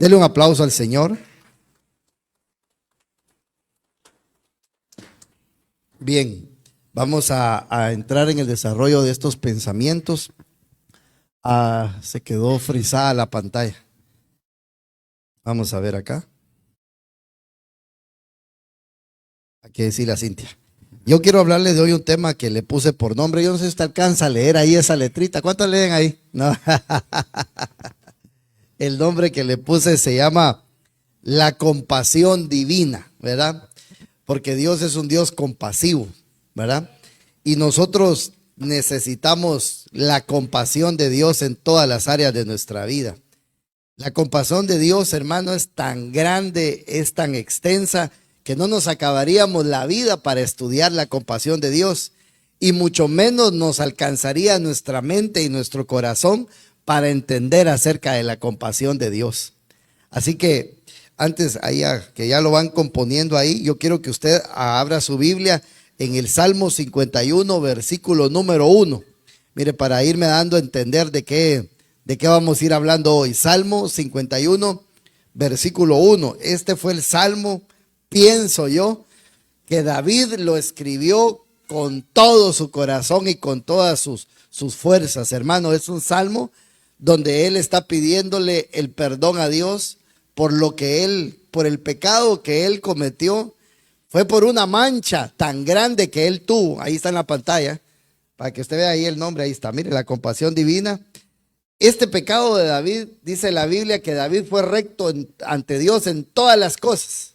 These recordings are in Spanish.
Dele un aplauso al Señor. Bien, vamos a entrar en el desarrollo de estos pensamientos. Se quedó frisada la pantalla. Vamos a ver acá. Hay que decirle a Cintia. Yo quiero hablarle de hoy un tema que le puse por nombre. Yo no sé si usted alcanza a leer ahí esa letrita. ¿Cuántos leen ahí? No. El nombre que le puse se llama la compasión divina, ¿verdad? Porque Dios es un Dios compasivo, ¿verdad? Y nosotros necesitamos la compasión de Dios en todas las áreas de nuestra vida. La compasión de Dios, hermano, es tan grande, es tan extensa, que no nos acabaríamos la vida para estudiar la compasión de Dios, y mucho menos nos alcanzaría nuestra mente y nuestro corazón para entender acerca de la compasión de Dios. Así que antes, que ya lo van componiendo ahí, yo quiero que usted abra su Biblia en el Salmo 51, versículo número 1. Mire, para irme dando a entender de qué vamos a ir hablando hoy. Salmo 51, versículo 1. Este fue el salmo, pienso yo, que David lo escribió con todo su corazón y con todas sus fuerzas, hermano. Es un salmo donde él está pidiéndole el perdón a Dios por el pecado que él cometió. Fue por una mancha tan grande que él tuvo. Ahí está en la pantalla, para que usted vea ahí el nombre. Ahí está, mire, la compasión divina. Este pecado de David, dice la Biblia que David fue recto ante Dios en todas las cosas,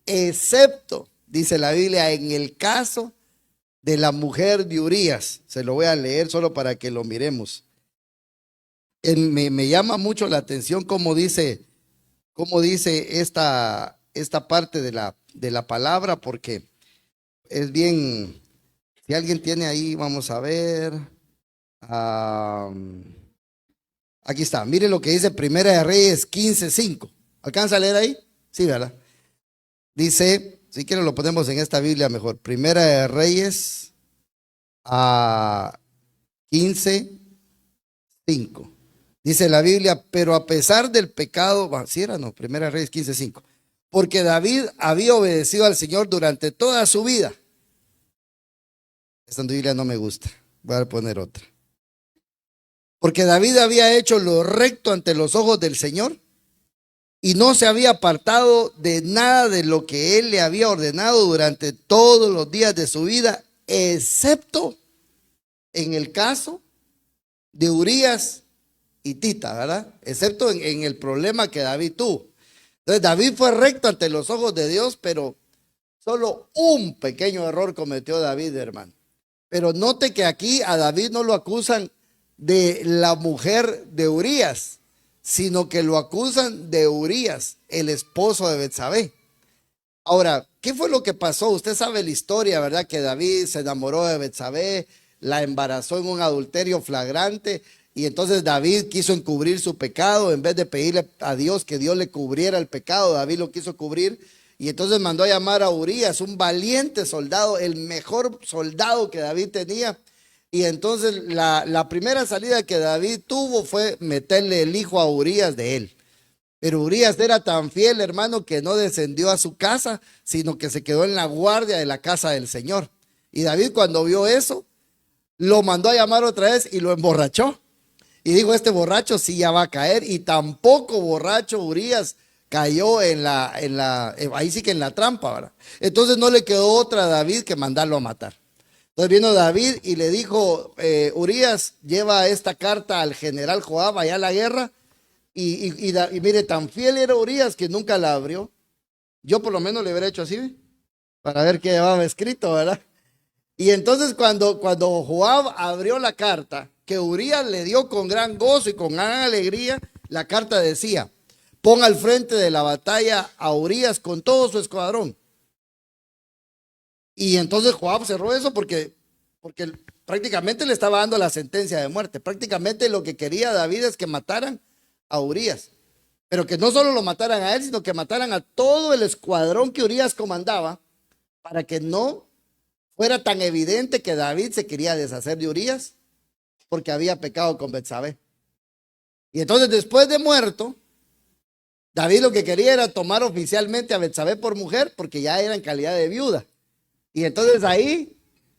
excepto, dice la Biblia, en el caso de la mujer de Urías. Se lo voy a leer solo para que lo miremos. Me llama mucho la atención cómo dice esta parte de la palabra, porque es bien. Si alguien tiene ahí, vamos a ver. Aquí está, mire lo que dice Primera de Reyes 15:5. ¿Alcanza a leer ahí? Sí, ¿verdad? Dice, si quieren lo ponemos en esta Biblia mejor. Primera de Reyes 15:5. Dice la Biblia, pero a pesar del pecado, ¿sí era? No, Primera de Reyes 15:5. Porque David había obedecido al Señor durante toda su vida. Esta Biblia no me gusta, voy a poner otra. Porque David había hecho lo recto ante los ojos del Señor y no se había apartado de nada de lo que él le había ordenado durante todos los días de su vida, excepto en el caso de Urías y Tita, ¿verdad? Excepto en el problema que David tuvo. Entonces David fue recto ante los ojos de Dios, pero solo un pequeño error cometió David, hermano. Pero note que aquí a David no lo acusan de la mujer de Urías, sino que lo acusan de Urías, el esposo de Betsabé. Ahora, ¿qué fue lo que pasó? Usted sabe la historia, ¿verdad? Que David se enamoró de Betsabé, la embarazó en un adulterio flagrante, y entonces David quiso encubrir su pecado. En vez de pedirle a Dios que Dios le cubriera el pecado, David lo quiso cubrir, y entonces mandó a llamar a Urías, un valiente soldado, el mejor soldado que David tenía. Y entonces la primera salida que David tuvo fue meterle el hijo a Urías de él. Pero Urías era tan fiel, hermano, que no descendió a su casa, sino que se quedó en la guardia de la casa del Señor. Y David, cuando vio eso, lo mandó a llamar otra vez y lo emborrachó. Y dijo, este borracho sí ya va a caer. Y tampoco borracho Urías cayó ahí sí que en la trampa, ¿verdad? Entonces no le quedó otra a David que mandarlo a matar. Entonces vino David y le dijo, Urías, lleva esta carta al general Joab allá a la guerra. Y mire, tan fiel era Urías que nunca la abrió. Yo por lo menos le hubiera hecho así, para ver qué llevaba escrito, ¿verdad? Y entonces cuando Joab abrió la carta, que Urías le dio con gran gozo y con gran alegría, la carta decía, pon al frente de la batalla a Urías con todo su escuadrón. Y entonces Joab cerró eso porque prácticamente le estaba dando la sentencia de muerte. Prácticamente lo que quería David es que mataran a Urías. Pero que no solo lo mataran a él, sino que mataran a todo el escuadrón que Urías comandaba, para que no fuera tan evidente que David se quería deshacer de Urías porque había pecado con Betsabé. Y entonces después de muerto, David lo que quería era tomar oficialmente a Betsabé por mujer porque ya era en calidad de viuda. Y entonces ahí,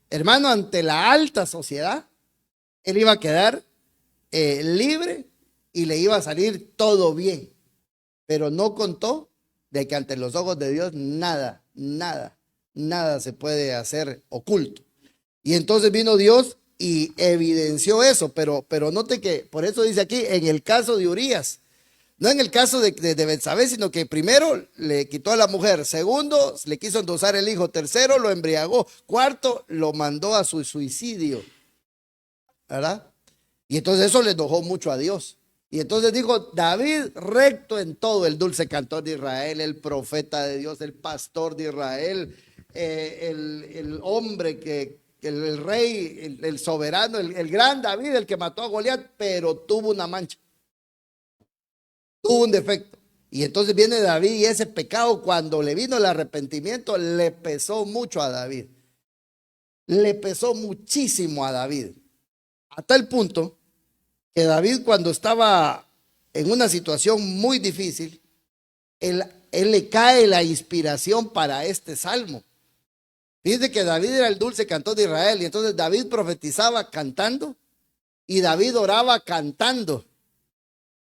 hermano, ante la alta sociedad, él iba a quedar libre y le iba a salir todo bien. Pero no contó de que ante los ojos de Dios nada se puede hacer oculto. Y entonces vino Dios y evidenció eso, pero note que, por eso dice aquí, en el caso de Urías, no en el caso de Betsabé, sino que primero le quitó a la mujer, segundo le quiso endosar el hijo, tercero lo embriagó, cuarto lo mandó a su suicidio, ¿verdad? Y entonces eso le enojó mucho a Dios. Y entonces dijo, David recto en todo, el dulce cantor de Israel, el profeta de Dios, el pastor de Israel, el hombre el rey, el soberano, el gran David, el que mató a Goliat, pero tuvo una mancha, tuvo un defecto. Y entonces viene David y ese pecado, cuando le vino el arrepentimiento, le pesó mucho a David. Le pesó muchísimo a David. A tal punto que David, cuando estaba en una situación muy difícil, él le cae la inspiración para este salmo. Dice que David era el dulce cantor de Israel y entonces David profetizaba cantando y David oraba cantando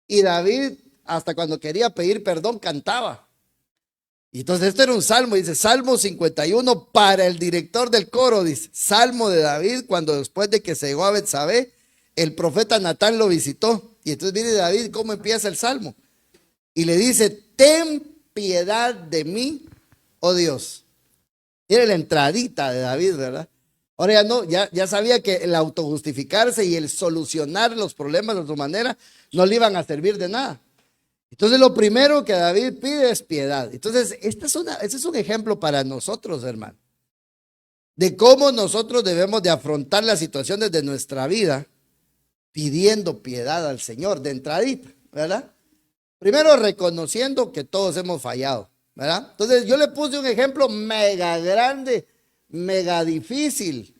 y David hasta cuando quería pedir perdón cantaba. Y entonces esto era un salmo, dice Salmo 51 para el director del coro, dice Salmo de David cuando después de que se llegó a Betsabé, el profeta Natán lo visitó. Y entonces viene David, ¿cómo empieza el salmo? Y le dice, ten piedad de mí, oh Dios. Era la entradita de David, ¿verdad? Ahora ya no, ya sabía que el autojustificarse y el solucionar los problemas de su manera no le iban a servir de nada. Entonces lo primero que David pide es piedad. Entonces este es un ejemplo para nosotros, hermano, de cómo nosotros debemos de afrontar las situaciones de nuestra vida pidiendo piedad al Señor de entradita, ¿verdad? Primero reconociendo que todos hemos fallado, ¿verdad? Entonces yo le puse un ejemplo mega grande, mega difícil.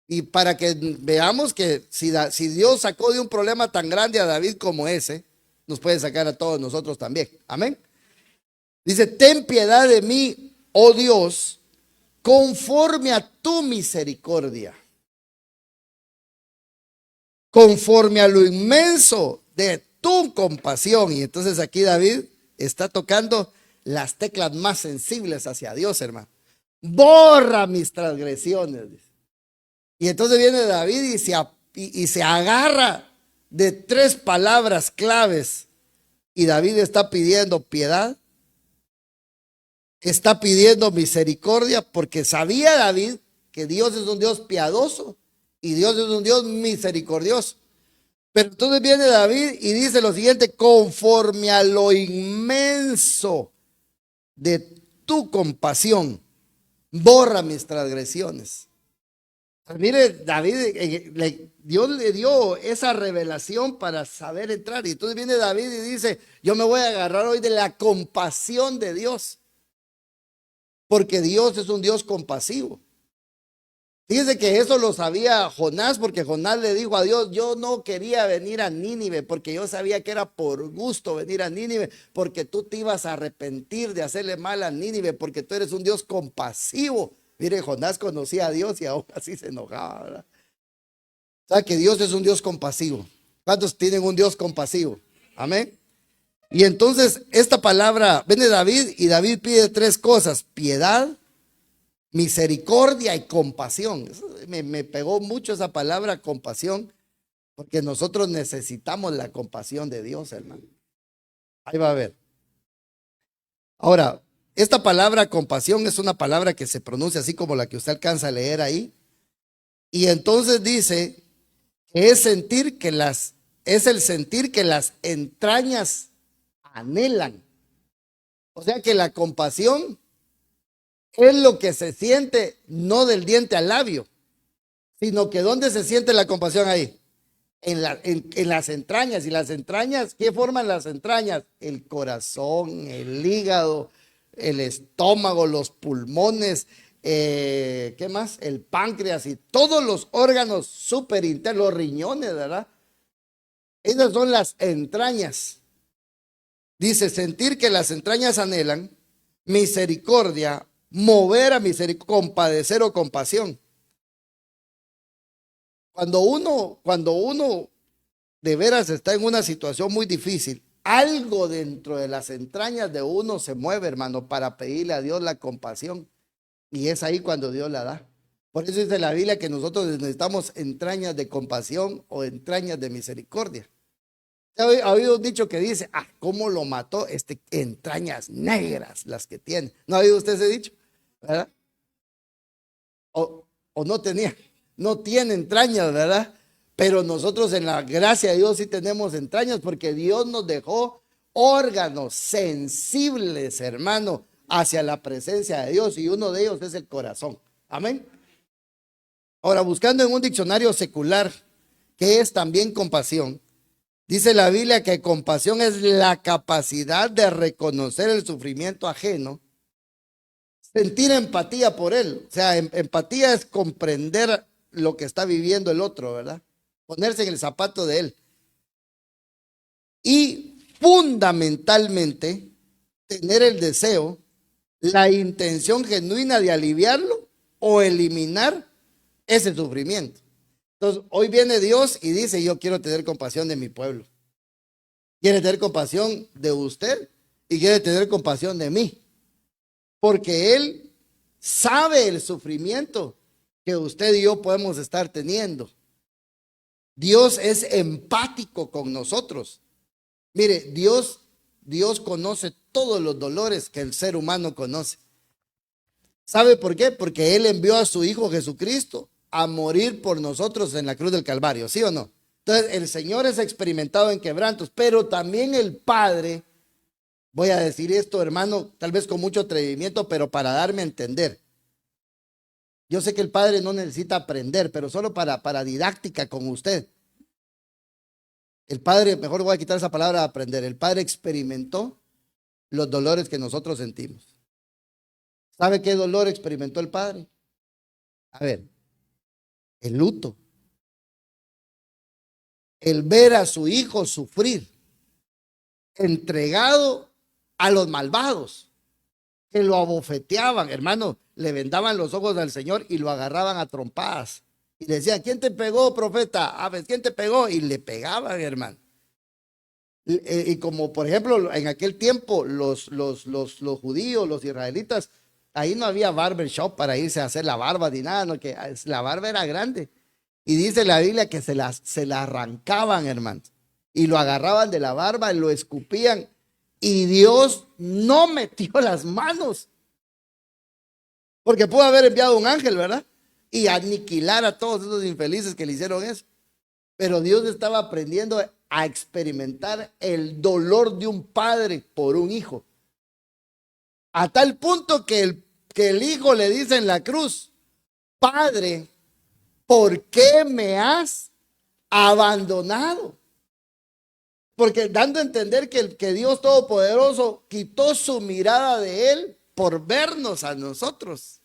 Y para que veamos que si Dios sacó de un problema tan grande a David como ese, nos puede sacar a todos nosotros también. Amén. Dice, ten piedad de mí, oh Dios, conforme a tu misericordia, conforme a lo inmenso de tu compasión. Y entonces aquí David está tocando las teclas más sensibles hacia Dios, hermano. Borra mis transgresiones. Y entonces viene David y se agarra de tres palabras claves. Y David está pidiendo piedad, está pidiendo misericordia, porque sabía David que Dios es un Dios piadoso y Dios es un Dios misericordioso. Pero entonces viene David y dice lo siguiente, conforme a lo inmenso de tu compasión, borra mis transgresiones. Pues mire, David, Dios le dio esa revelación para saber entrar. Y entonces viene David y dice, yo me voy a agarrar hoy de la compasión de Dios. Porque Dios es un Dios compasivo. Fíjese que eso lo sabía Jonás, porque Jonás le dijo a Dios, yo no quería venir a Nínive, porque yo sabía que era por gusto venir a Nínive, porque tú te ibas a arrepentir de hacerle mal a Nínive, porque tú eres un Dios compasivo. Mire, Jonás conocía a Dios y aún así se enojaba, ¿verdad? O sea que Dios es un Dios compasivo. ¿Cuántos tienen un Dios compasivo? Amén. Y entonces esta palabra, viene David y David pide tres cosas, piedad, misericordia y compasión. Me pegó mucho esa palabra compasión, porque nosotros necesitamos la compasión de Dios, hermano. Ahí va a ver. Ahora, esta palabra compasión es una palabra que se pronuncia así como la que usted alcanza a leer ahí. Y entonces dice que es el sentir que las entrañas anhelan. O sea que la compasión es lo que se siente no del diente al labio, sino que ¿dónde se siente la compasión ahí? En las entrañas. ¿Y las entrañas? ¿Qué forman las entrañas? El corazón, el hígado, el estómago, los pulmones, ¿qué más? El páncreas y todos los órganos superinternos, los riñones, ¿verdad? Esas son las entrañas. Dice, sentir que las entrañas anhelan misericordia, mover a misericordia, compadecer o compasión. Cuando uno de veras está en una situación muy difícil, algo dentro de las entrañas de uno se mueve, hermano, para pedirle a Dios la compasión. Y es ahí cuando Dios la da. Por eso dice la Biblia que nosotros necesitamos entrañas de compasión o entrañas de misericordia. Ha oído un dicho que dice, ¿cómo lo mató? Entrañas negras las que tiene. ¿No ha oído usted ese dicho? ¿Verdad? O no tiene entrañas, ¿verdad? Pero nosotros en la gracia de Dios sí tenemos entrañas porque Dios nos dejó órganos sensibles, hermano, hacia la presencia de Dios y uno de ellos es el corazón. Amén. Ahora, buscando en un diccionario secular, ¿qué es también compasión? Dice la Biblia que compasión es la capacidad de reconocer el sufrimiento ajeno, sentir empatía por él. O sea, empatía es comprender lo que está viviendo el otro, ¿verdad? Ponerse en el zapato de él. Y fundamentalmente, tener el deseo, la intención genuina de aliviarlo o eliminar ese sufrimiento. Entonces, hoy viene Dios y dice, yo quiero tener compasión de mi pueblo. Quiere tener compasión de usted y quiere tener compasión de mí. Porque Él sabe el sufrimiento que usted y yo podemos estar teniendo. Dios es empático con nosotros. Mire, Dios conoce todos los dolores que el ser humano conoce. ¿Sabe por qué? Porque Él envió a su Hijo Jesucristo a morir por nosotros en la cruz del Calvario, ¿sí o no? Entonces, el Señor es experimentado en quebrantos, pero también el Padre, voy a decir esto, hermano, tal vez con mucho atrevimiento, pero para darme a entender. Yo sé que el Padre no necesita aprender, pero solo para didáctica con usted. El Padre, mejor voy a quitar esa palabra de aprender, el Padre experimentó los dolores que nosotros sentimos. ¿Sabe qué dolor experimentó el Padre? A ver, el luto. El ver a su hijo sufrir, entregado a los malvados, que lo abofeteaban, hermano, le vendaban los ojos al Señor y lo agarraban a trompadas. Y le decían, ¿quién te pegó, profeta? A ver, ¿quién te pegó? Y le pegaban, hermano. Y como por ejemplo, en aquel tiempo, los judíos, los israelitas, ahí no había barbershop para irse a hacer la barba ni nada, no, que la barba era grande. Y dice la Biblia que se la arrancaban, hermanos. Y lo agarraban de la barba y lo escupían. Y Dios no metió las manos. Porque pudo haber enviado un ángel, ¿verdad? Y aniquilar a todos esos infelices que le hicieron eso. Pero Dios estaba aprendiendo a experimentar el dolor de un padre por un hijo. A tal punto que el hijo le dice en la cruz, Padre, ¿por qué me has abandonado? Porque dando a entender que Dios Todopoderoso quitó su mirada de él por vernos a nosotros.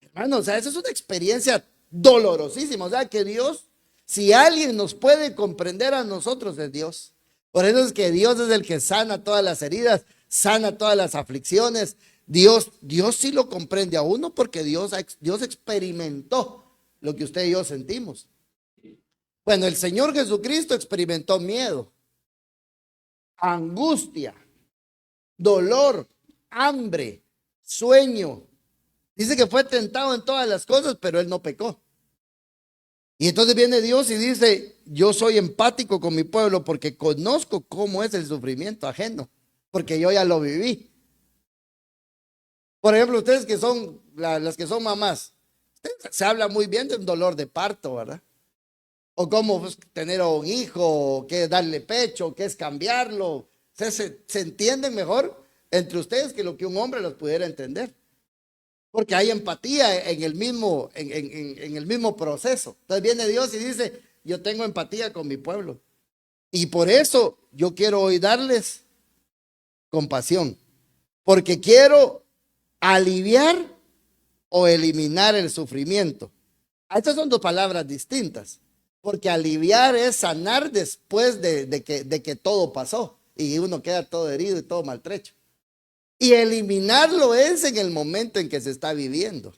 Hermano, o sea, esa es una experiencia dolorosísima. O sea, que Dios, si alguien nos puede comprender a nosotros, es Dios. Por eso es que Dios es el que sana todas las heridas, sana todas las aflicciones. Dios sí lo comprende a uno porque Dios experimentó lo que usted y yo sentimos. Bueno, el Señor Jesucristo experimentó miedo, angustia, dolor, hambre, sueño. Dice que fue tentado en todas las cosas, pero Él no pecó. Y entonces viene Dios y dice, yo soy empático con mi pueblo porque conozco cómo es el sufrimiento ajeno, porque yo ya lo viví. Por ejemplo, ustedes que son, las que son mamás, se habla muy bien de un dolor de parto, ¿verdad? O cómo tener un hijo, o qué es darle pecho, qué es cambiarlo. Se entienden mejor entre ustedes que lo que un hombre los pudiera entender. Porque hay empatía en el mismo proceso. Entonces viene Dios y dice, yo tengo empatía con mi pueblo. Y por eso yo quiero hoy darles compasión. Porque quiero aliviar o eliminar el sufrimiento. Estas son dos palabras distintas. Porque aliviar es sanar después de que todo pasó. y uno queda todo herido y todo maltrecho. Y eliminarlo es en el momento en que se está viviendo.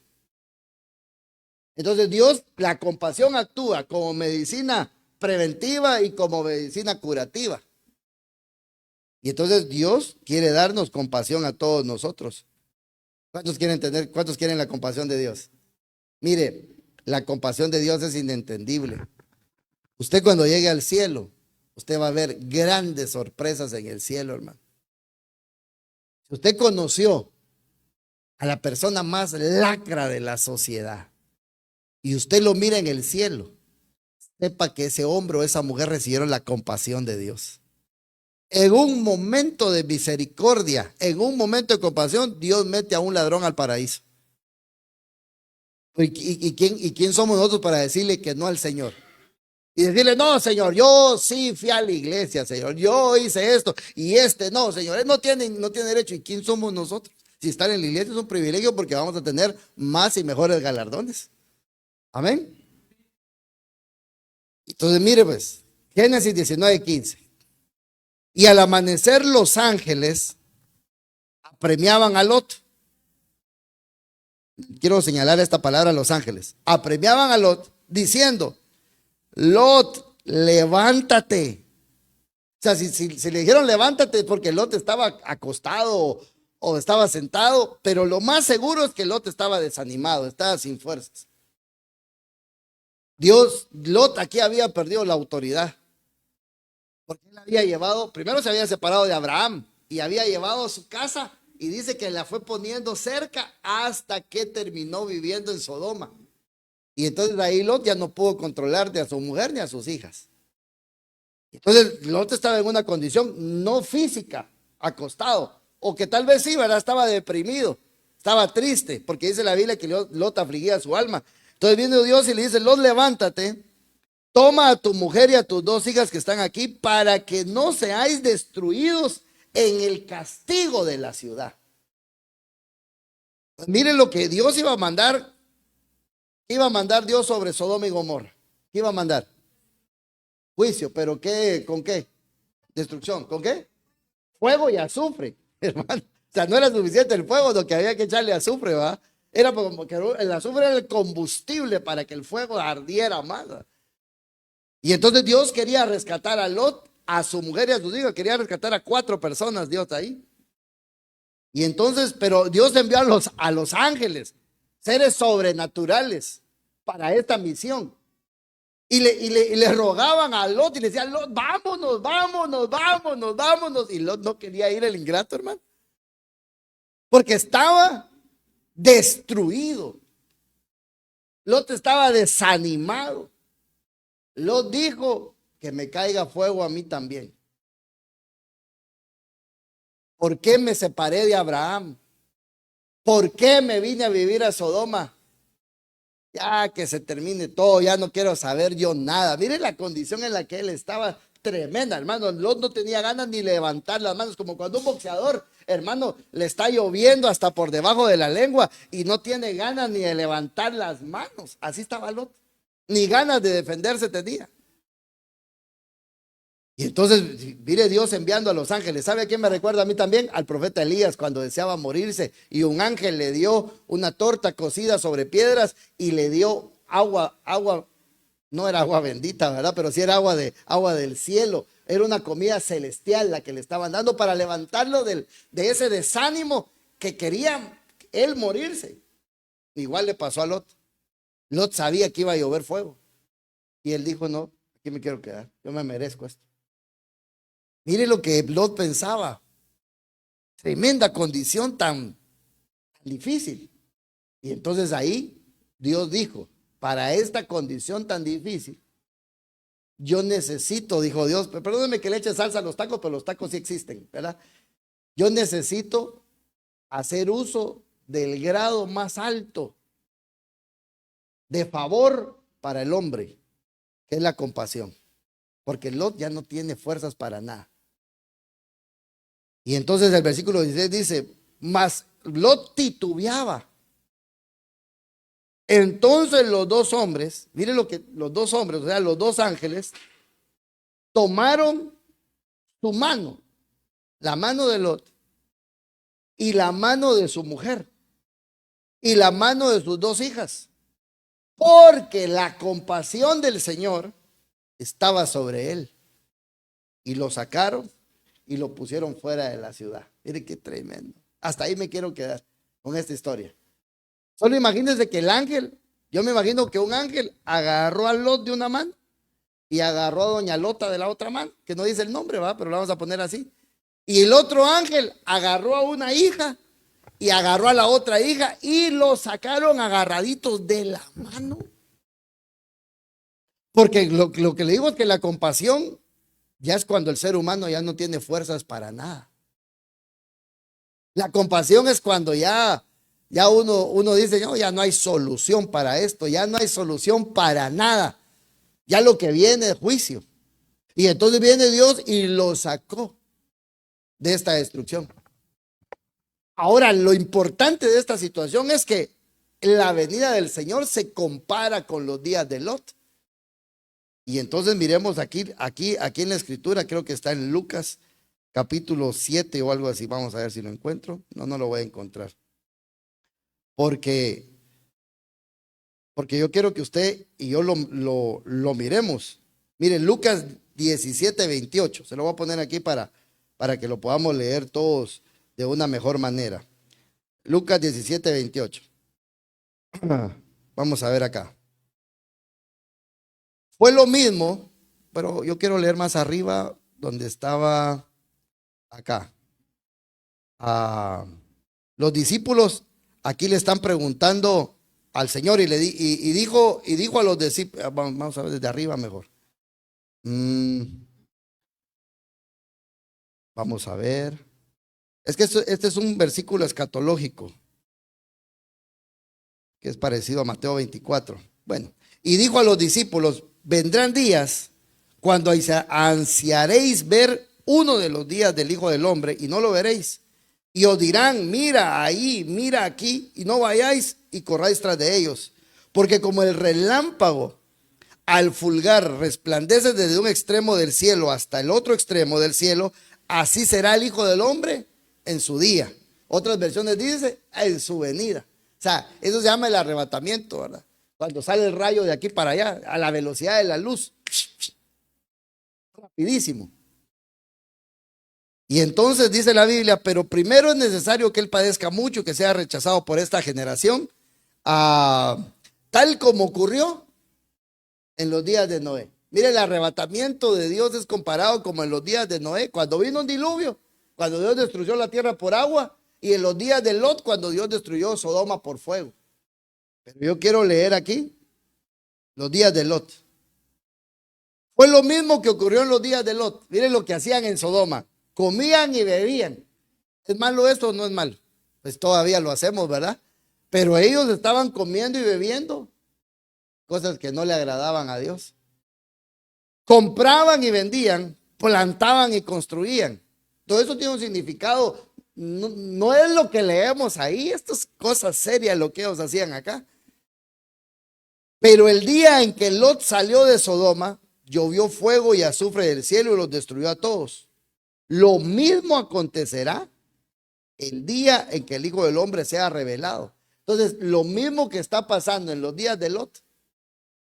Entonces Dios, la compasión actúa como medicina preventiva y como medicina curativa. Y entonces Dios quiere darnos compasión a todos nosotros. ¿Cuántos quieren la compasión de Dios? Mire, la compasión de Dios es inentendible. Usted cuando llegue al cielo, usted va a ver grandes sorpresas en el cielo, hermano. Si usted conoció a la persona más lacra de la sociedad y usted lo mira en el cielo, sepa que ese hombre o esa mujer recibieron la compasión de Dios. En un momento de misericordia, en un momento de compasión, Dios mete a un ladrón al paraíso. ¿Y quién somos nosotros para decirle que no al Señor? Y decirle, no, Señor, yo sí fui a la iglesia, Señor, yo hice esto, y no, Señor, él no tiene derecho. ¿Y quién somos nosotros? Si estar en la iglesia es un privilegio porque vamos a tener más y mejores galardones. Amén. Entonces, mire pues, Génesis 19:15. Y al amanecer los ángeles apremiaban a Lot. Quiero señalar esta palabra, los ángeles. Apremiaban a Lot diciendo, Lot, levántate. O sea, si le dijeron levántate porque Lot estaba acostado o estaba sentado, pero lo más seguro es que Lot estaba desanimado, estaba sin fuerzas. Lot aquí había perdido la autoridad. Porque él había llevado, primero se había separado de Abraham y había llevado a su casa y dice que la fue poniendo cerca hasta que terminó viviendo en Sodoma. Y entonces ahí Lot ya no pudo controlar ni a su mujer ni a sus hijas. Entonces Lot estaba en una condición no física, acostado, o que tal vez sí, ¿verdad? Estaba deprimido, estaba triste, porque dice la Biblia que Lot afligía su alma. Entonces viene Dios y le dice, Lot, levántate. Toma a tu mujer y a tus 2 hijas que están aquí para que no seáis destruidos en el castigo de la ciudad. Miren lo que Dios iba a mandar. Iba a mandar Dios sobre Sodoma y Gomorra. ¿Qué iba a mandar? Juicio, pero ¿qué? ¿Con qué? Destrucción. ¿Con qué? Fuego y azufre, hermano. O sea, no era suficiente el fuego, lo que había que echarle azufre, ¿va? Era como que el azufre era el combustible para que el fuego ardiera más. Y entonces Dios quería rescatar a Lot, a su mujer y a sus hijos, quería rescatar a 4 personas, Dios ahí. Y entonces, pero Dios envió a los ángeles, seres sobrenaturales, para esta misión. Y le rogaban a Lot y le decían, Lot, vámonos, vámonos, vámonos, vámonos. Y Lot no quería ir, el ingrato, hermano, porque estaba destruido. Lot estaba desanimado. Lot dijo, que me caiga fuego a mí también. ¿Por qué me separé de Abraham? ¿Por qué me vine a vivir a Sodoma? Ya que se termine todo, ya no quiero saber yo nada. Mire la condición en la que él estaba, tremenda, hermano. Lot no tenía ganas ni levantar las manos, como cuando un boxeador, hermano, le está lloviendo hasta por debajo de la lengua y no tiene ganas ni de levantar las manos. Así estaba Lot, ni ganas de defenderse tenía. Y entonces, mire Dios enviando a los ángeles. ¿Sabe a quién me recuerda a mí también? Al profeta Elías, cuando deseaba morirse y un ángel le dio una torta cocida sobre piedras y le dio agua, no era agua bendita, ¿verdad? Pero sí era agua del cielo. Era una comida celestial la que le estaban dando para levantarlo de ese desánimo que quería él morirse. Igual le pasó a Lot. Lot sabía que iba a llover fuego y él dijo, no, aquí me quiero quedar, yo me merezco esto. Mire lo que Lot pensaba. Tremenda condición tan difícil. Y entonces ahí Dios dijo, para esta condición tan difícil, yo necesito, dijo Dios, perdóneme que le eche salsa a los tacos, pero los tacos sí existen, ¿verdad? Yo necesito hacer uso del grado más alto de favor para el hombre, que es la compasión. Porque Lot ya no tiene fuerzas para nada. Y entonces el versículo 16 dice, mas Lot titubeaba. Entonces los 2 hombres, miren lo que los 2 hombres, o sea, los 2 ángeles, tomaron su mano la mano de Lot y la mano de su mujer y la mano de sus dos hijas, porque la compasión del Señor estaba sobre él. Y lo sacaron y lo pusieron fuera de la ciudad. Mire qué tremendo. Hasta ahí me quiero quedar con esta historia. Solo imagínense que el ángel, yo me imagino que un ángel agarró a Lot de una mano y agarró a doña Lota de la otra mano, que no dice el nombre, ¿va? Pero la vamos a poner así. Y el otro ángel agarró a una hija y agarró a la otra hija y lo sacaron agarraditos de la mano. Porque lo que le digo es que la compasión ya es cuando el ser humano ya no tiene fuerzas para nada. La compasión es cuando ya uno dice, no, ya no hay solución para esto, ya no hay solución para nada. Ya lo que viene es juicio. Y entonces viene Dios y lo sacó de esta destrucción. Ahora, lo importante de esta situación es que la venida del Señor se compara con los días de Lot. Y entonces miremos aquí en la escritura, creo que está en Lucas capítulo 7 o algo así. Vamos a ver si lo encuentro. No lo voy a encontrar. Porque yo quiero que usted y yo lo miremos. Miren, Lucas 17:28. Se lo voy a poner aquí para que lo podamos leer todos de una mejor manera. Lucas 17:28. Vamos a ver acá. Fue lo mismo, pero yo quiero leer más arriba donde estaba acá. Los discípulos aquí le están preguntando al Señor y dijo a los discípulos, vamos a ver desde arriba mejor. Vamos a ver. Es que este es un versículo escatológico que es parecido a Mateo 24. Bueno, y dijo a los discípulos, vendrán días cuando ansiaréis ver uno de los días del Hijo del Hombre y no lo veréis. Y os dirán, mira ahí, mira aquí, y no vayáis y corráis tras de ellos. Porque como el relámpago al fulgar resplandece desde un extremo del cielo hasta el otro extremo del cielo, así será el Hijo del Hombre en su día. Otras versiones dice, en su venida. O sea, eso se llama el arrebatamiento, ¿verdad? Cuando sale el rayo de aquí para allá, a la velocidad de la luz. Rapidísimo. Y entonces dice la Biblia, pero primero es necesario que él padezca mucho, que sea rechazado por esta generación, tal como ocurrió en los días de Noé. Mire, el arrebatamiento de Dios es comparado como en los días de Noé, cuando vino un diluvio, cuando Dios destruyó la tierra por agua, y en los días de Lot, cuando Dios destruyó Sodoma por fuego. Pero yo quiero leer aquí los días de Lot. Fue lo mismo que ocurrió en los días de Lot. Miren lo que hacían en Sodoma. Comían y bebían. ¿Es malo esto o no es malo? Pues todavía lo hacemos, ¿verdad? Pero ellos estaban comiendo y bebiendo cosas que no le agradaban a Dios. Compraban y vendían, plantaban y construían. Todo eso tiene un significado. No es lo que leemos ahí. Estas cosas serias lo que ellos hacían acá. Pero el día en que Lot salió de Sodoma, llovió fuego y azufre del cielo y los destruyó a todos. Lo mismo acontecerá el día en que el Hijo del Hombre sea revelado. Entonces, lo mismo que está pasando en los días de Lot,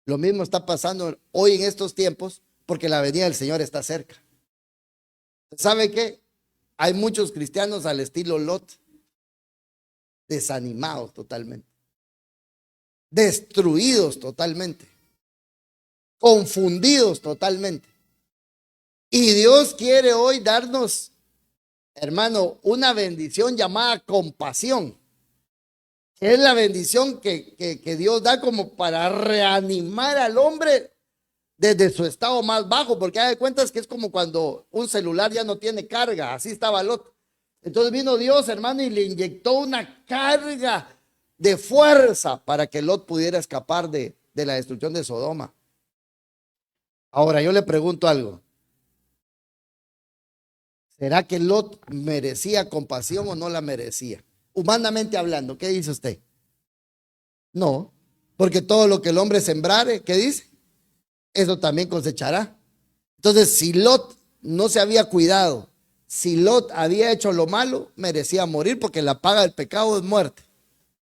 lo mismo está pasando hoy en estos tiempos, porque la venida del Señor está cerca. ¿Sabe qué? Hay muchos cristianos al estilo Lot, desanimados totalmente, destruidos totalmente, confundidos totalmente. Y Dios quiere hoy darnos, hermano, una bendición llamada compasión. Es la bendición que Dios da como para reanimar al hombre desde su estado más bajo, porque hay de cuentas que es como cuando un celular ya no tiene carga, así estaba Lot. Entonces vino Dios, hermano, y le inyectó una carga de fuerza para que Lot pudiera escapar de la destrucción de Sodoma. Ahora yo le pregunto algo. ¿Será que Lot merecía compasión o no la merecía? Humanamente hablando, ¿qué dice usted? No, porque todo lo que el hombre sembrare, ¿qué dice? Eso también cosechará. Entonces, si Lot no se había cuidado, Si Lot había hecho lo malo, merecía morir porque la paga del pecado es muerte.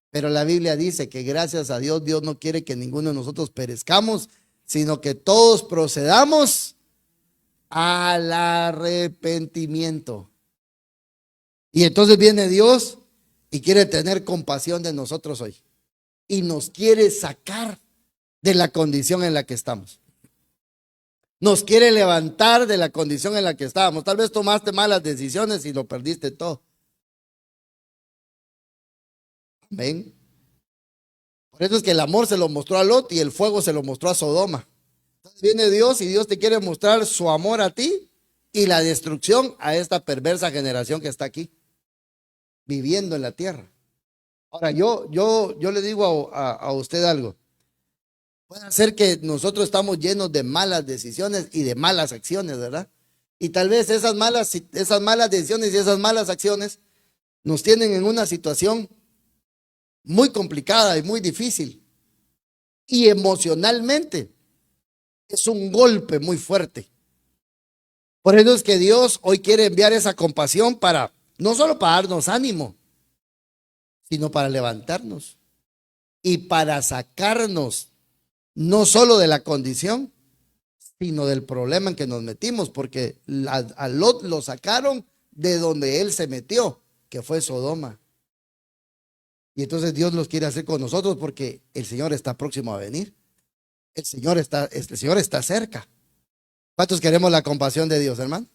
Pero la Biblia dice que gracias a Dios, Dios no quiere que ninguno de nosotros perezcamos, sino que todos procedamos al arrepentimiento. Y entonces viene Dios y quiere tener compasión de nosotros hoy. Y nos quiere sacar de la condición en la que estamos. Nos quiere levantar de la condición en la que estábamos. Tal vez tomaste malas decisiones y lo perdiste todo. Amén. Por eso es que el amor se lo mostró a Lot y el fuego se lo mostró a Sodoma. Entonces viene Dios y Dios te quiere mostrar su amor a ti y la destrucción a esta perversa generación que está aquí, viviendo en la tierra. Ahora, yo le digo a usted algo. Puede ser que nosotros estamos llenos de malas decisiones y de malas acciones, ¿verdad? Y tal vez esas malas decisiones y esas malas acciones nos tienen en una situación muy complicada y muy difícil. Y emocionalmente es un golpe muy fuerte. Por eso es que Dios hoy quiere enviar esa compasión para, no solo para darnos ánimo, sino para levantarnos y para sacarnos no solo de la condición, sino del problema en que nos metimos, porque a Lot lo sacaron de donde él se metió, que fue Sodoma. Y entonces Dios los quiere hacer con nosotros porque el Señor está próximo a venir. El Señor está cerca. ¿Cuántos queremos la compasión de Dios, hermano?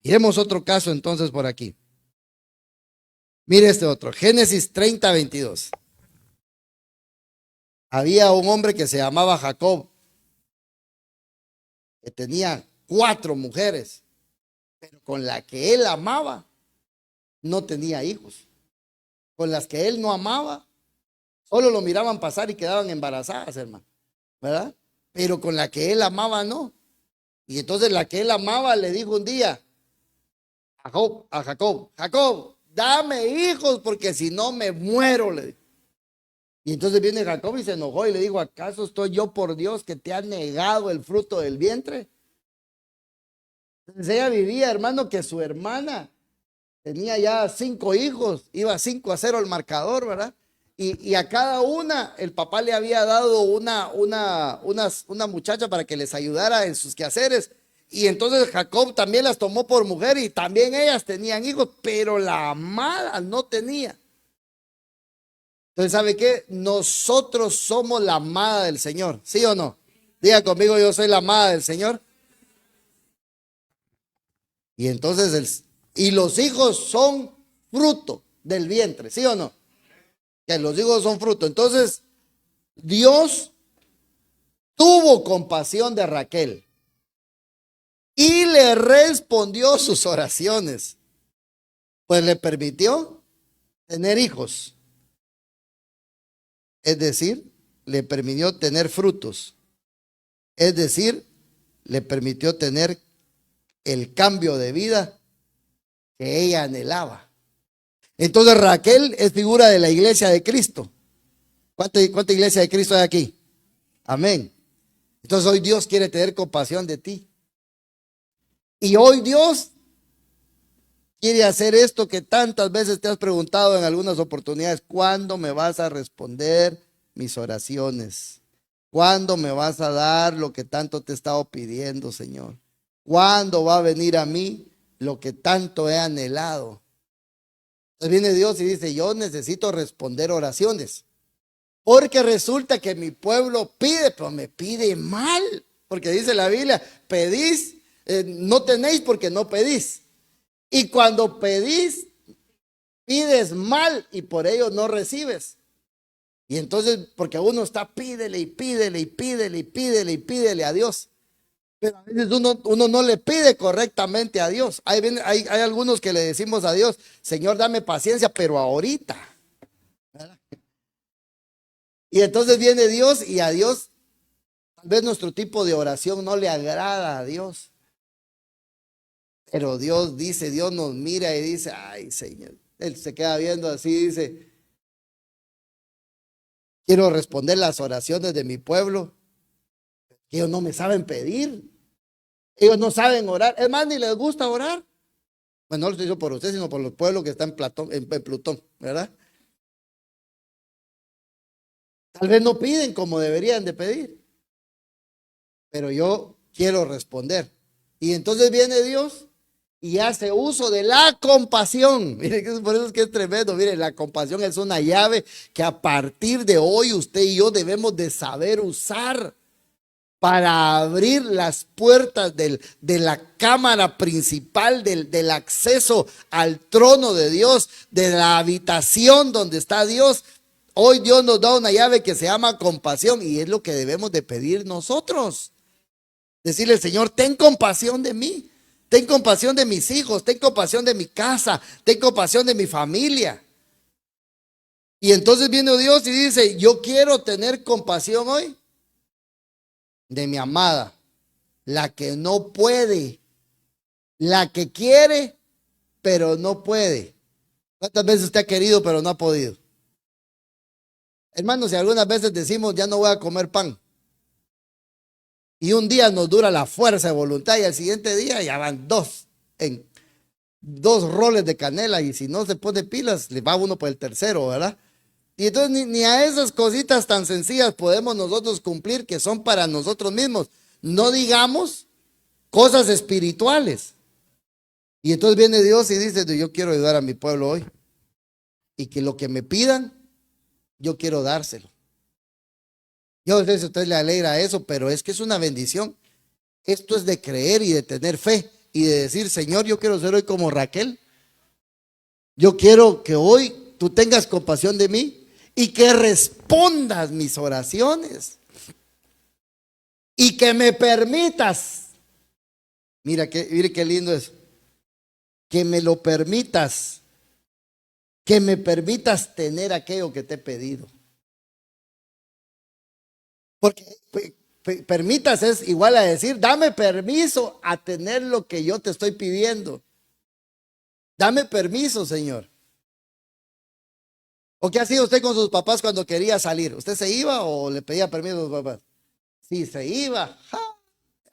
Iremos otro caso entonces por aquí. Mire este otro, Génesis 30:22. Había un hombre que se llamaba Jacob, que tenía 4 mujeres, pero con la que él amaba no tenía hijos. Con las que él no amaba, solo lo miraban pasar y quedaban embarazadas, hermano, ¿verdad? Pero con la que él amaba no. Y entonces la que él amaba le dijo un día a Jacob, Jacob, dame hijos porque si no me muero, le dijo. Y entonces viene Jacob y se enojó y le dijo, ¿acaso estoy yo por Dios que te ha negado el fruto del vientre? Entonces ella vivía, hermano, que su hermana tenía ya 5 hijos, iba 5-0 el marcador, ¿verdad? Y a cada una el papá le había dado una muchacha para que les ayudara en sus quehaceres. Y entonces Jacob también las tomó por mujer y también ellas tenían hijos, pero la amada no tenía. Entonces, ¿sabe qué? Nosotros somos la amada del Señor, ¿sí o no? Diga conmigo, yo soy la amada del Señor. Y entonces, y los hijos son fruto del vientre, ¿sí o no? Que los hijos son fruto. Entonces, Dios tuvo compasión de Raquel y le respondió sus oraciones, pues le permitió tener hijos. Es decir, le permitió tener frutos. Es decir, le permitió tener el cambio de vida que ella anhelaba. Entonces Raquel es figura de la iglesia de Cristo. ¿Cuánta iglesia de Cristo hay aquí? Amén. Entonces hoy Dios quiere tener compasión de ti. Y hoy Dios quiere hacer esto que tantas veces te has preguntado en algunas oportunidades. ¿Cuándo me vas a responder mis oraciones? ¿Cuándo me vas a dar lo que tanto te he estado pidiendo, Señor? ¿Cuándo va a venir a mí lo que tanto he anhelado? Entonces viene Dios y dice, yo necesito responder oraciones. Porque resulta que mi pueblo pide, pero me pide mal. Porque dice la Biblia, pedís, no tenéis porque no pedís. Y cuando pedís, pides mal y por ello no recibes. Y entonces, porque uno está pídele y pídele y pídele y pídele y pídele a Dios. Pero a veces uno no le pide correctamente a Dios. Hay algunos que le decimos a Dios, Señor, dame paciencia, pero ahorita. ¿Verdad? Y entonces viene Dios y a Dios, tal vez nuestro tipo de oración no le agrada a Dios. Pero Dios dice, Dios nos mira y dice, ay Señor, Él se queda viendo así, dice, quiero responder las oraciones de mi pueblo, que ellos no me saben pedir. Ellos no saben orar. Es más, ni les gusta orar. Bueno, no lo estoy diciendo por usted, sino por los pueblos que están en Plutón, ¿verdad? Tal vez no piden como deberían de pedir, pero yo quiero responder. Y entonces viene Dios y hace uso de la compasión. Mire, por eso es que es tremendo. Mire, la compasión es una llave que a partir de hoy usted y yo debemos de saber usar para abrir las puertas de la cámara principal, del acceso al trono de Dios, de la habitación donde está Dios. Hoy Dios nos da una llave que se llama compasión y es lo que debemos de pedir nosotros. Decirle, Señor, ten compasión de mí, ten compasión de mis hijos, ten compasión de mi casa, ten compasión de mi familia. Y entonces viene Dios y dice, yo quiero tener compasión hoy de mi amada, la que no puede, la que quiere, pero no puede. ¿Cuántas veces usted ha querido, pero no ha podido? Hermanos, si algunas veces decimos, ya no voy a comer pan, y un día nos dura la fuerza de voluntad y al siguiente día ya van dos roles de canela y si no se pone pilas, le va uno por el tercero, ¿verdad? Y entonces ni a esas cositas tan sencillas podemos nosotros cumplir que son para nosotros mismos. No digamos cosas espirituales. Y entonces viene Dios y dice, yo quiero ayudar a mi pueblo hoy. Y que lo que me pidan, yo quiero dárselo. Yo no sé si a usted le alegra eso, pero es que es una bendición. Esto es de creer y de tener fe y de decir, Señor, yo quiero ser hoy como Raquel. Yo quiero que hoy tú tengas compasión de mí y que respondas mis oraciones y que me permitas. Mire qué lindo es. Que me lo permitas. Que me permitas tener aquello que te he pedido. Porque permitas es igual a decir, dame permiso a tener lo que yo te estoy pidiendo. Dame permiso, Señor. ¿O qué hacía usted con sus papás cuando quería salir? ¿Usted se iba o le pedía permiso a sus papás? Sí, se iba. ¡Ja!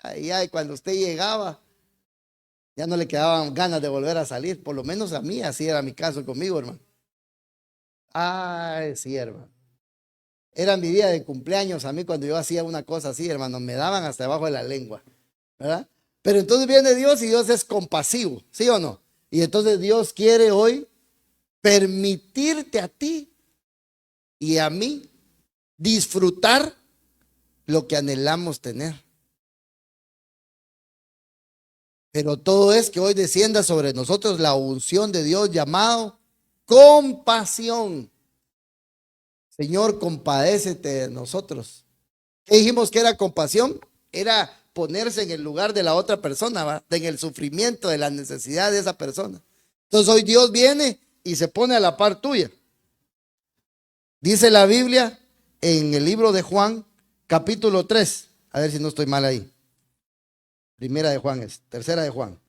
Ay, cuando usted llegaba, ya no le quedaban ganas de volver a salir. Por lo menos a mí, así era mi caso conmigo, hermano. Ay, sí, hermano. Era mi día de cumpleaños a mí cuando yo hacía una cosa así, hermano, me daban hasta debajo de la lengua, ¿verdad? Pero entonces viene Dios y Dios es compasivo, ¿sí o no? Y entonces Dios quiere hoy permitirte a ti y a mí disfrutar lo que anhelamos tener. Pero todo es que hoy descienda sobre nosotros la unción de Dios llamado compasión. Señor, compadécete de nosotros. ¿Qué dijimos que era compasión? Era ponerse en el lugar de la otra persona, ¿va? En el sufrimiento, de la necesidad de esa persona. Entonces hoy Dios viene y se pone a la par tuya. Dice la Biblia en el libro de Juan, capítulo 3. A ver si no estoy mal ahí. Primera de Juan es, tercera de Juan.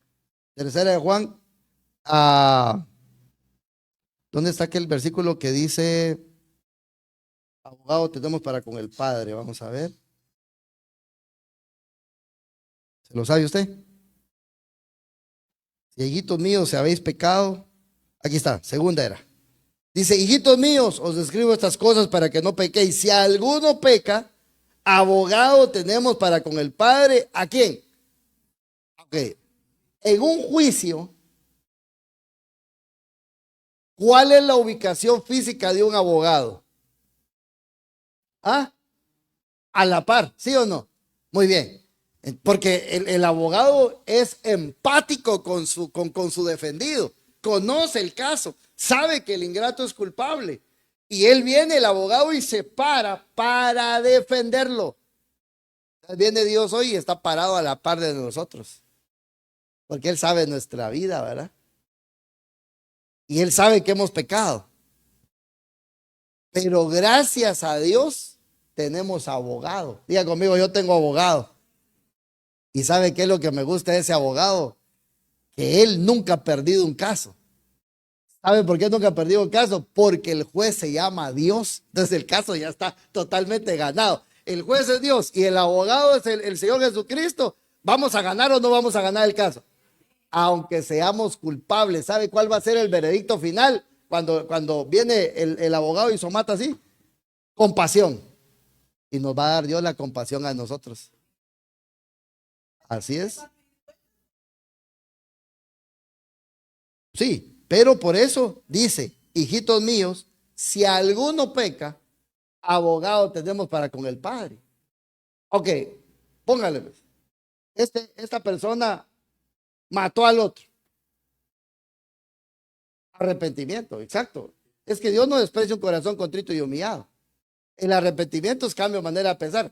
Tercera de Juan. ¿Dónde está aquel versículo que dice... Abogado tenemos para con el Padre? Vamos a ver. ¿Se lo sabe usted? Si hijitos míos, si habéis pecado. Aquí está, segunda era. Dice, hijitos míos, os escribo estas cosas para que no pequéis. Si alguno peca, abogado tenemos para con el Padre. ¿A quién? Ok. En un juicio, ¿cuál es la ubicación física de un abogado? ¿Ah? A la par, ¿sí o no? Muy bien. Porque el abogado es empático con su defendido, conoce el caso, sabe que el ingrato es culpable. Y él viene, el abogado, y se para defenderlo. Viene Dios hoy y está parado a la par de nosotros. Porque Él sabe nuestra vida, ¿verdad? Y Él sabe que hemos pecado. Pero gracias a Dios tenemos abogado. Diga conmigo, yo tengo abogado. ¿Y sabe qué es lo que me gusta de ese abogado? Que él nunca ha perdido un caso. ¿Sabe por qué nunca ha perdido un caso? Porque el juez se llama Dios. Entonces el caso ya está totalmente ganado. El juez es Dios y el abogado es el Señor Jesucristo. ¿Vamos a ganar o no vamos a ganar el caso? Aunque seamos culpables. ¿Sabe cuál va a ser el veredicto final? Cuando viene el abogado y somata así, compasión. Y nos va a dar Dios la compasión a nosotros. Así es. Sí, pero por eso dice, hijitos míos, si alguno peca, abogado tenemos para con el Padre. Ok, póngale, pues. Esta persona mató al otro. Arrepentimiento, exacto. Es que Dios no desprecia un corazón contrito y humillado. El arrepentimiento es cambio de manera de pensar.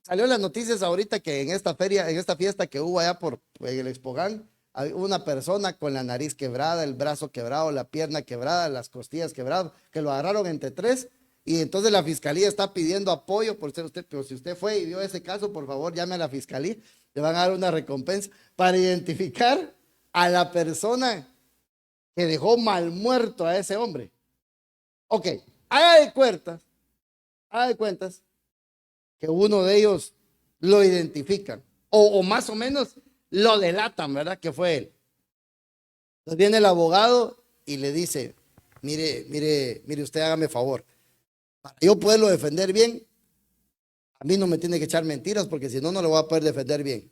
Salió en las noticias ahorita que en esta feria, en esta fiesta que hubo allá por el Expogán, hay una persona con la nariz quebrada, el brazo quebrado, la pierna quebrada, las costillas quebradas, que lo agarraron entre tres. Y entonces la fiscalía está pidiendo apoyo por ser usted, pero si usted fue y vio ese caso, por favor llame a la fiscalía, le van a dar una recompensa para identificar a la persona que dejó mal muerto a ese hombre. Ok, haga de cuentas que uno de ellos lo identifican o más o menos lo delatan, ¿verdad? Que fue él. Entonces viene el abogado y le dice, mire usted, hágame favor, para yo poderlo defender bien, a mí no me tiene que echar mentiras porque si no, no lo voy a poder defender bien.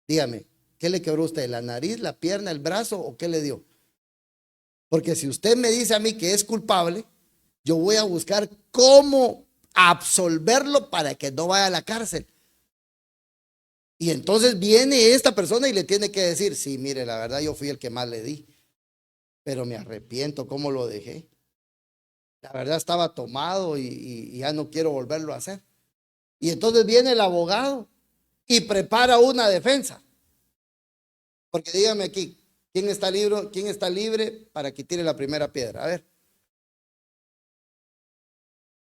Dígame, ¿qué le quebró usted? ¿La nariz, la pierna, el brazo o qué le dio? Porque si usted me dice a mí que es culpable, yo voy a buscar cómo absolverlo para que no vaya a la cárcel. Y entonces viene esta persona y le tiene que decir, sí, mire, la verdad yo fui el que más le di, pero me arrepiento, ¿cómo lo dejé? La verdad estaba tomado y ya no quiero volverlo a hacer. Y entonces viene el abogado y prepara una defensa. Porque dígame aquí, ¿quién está libre para que tire la primera piedra? A ver.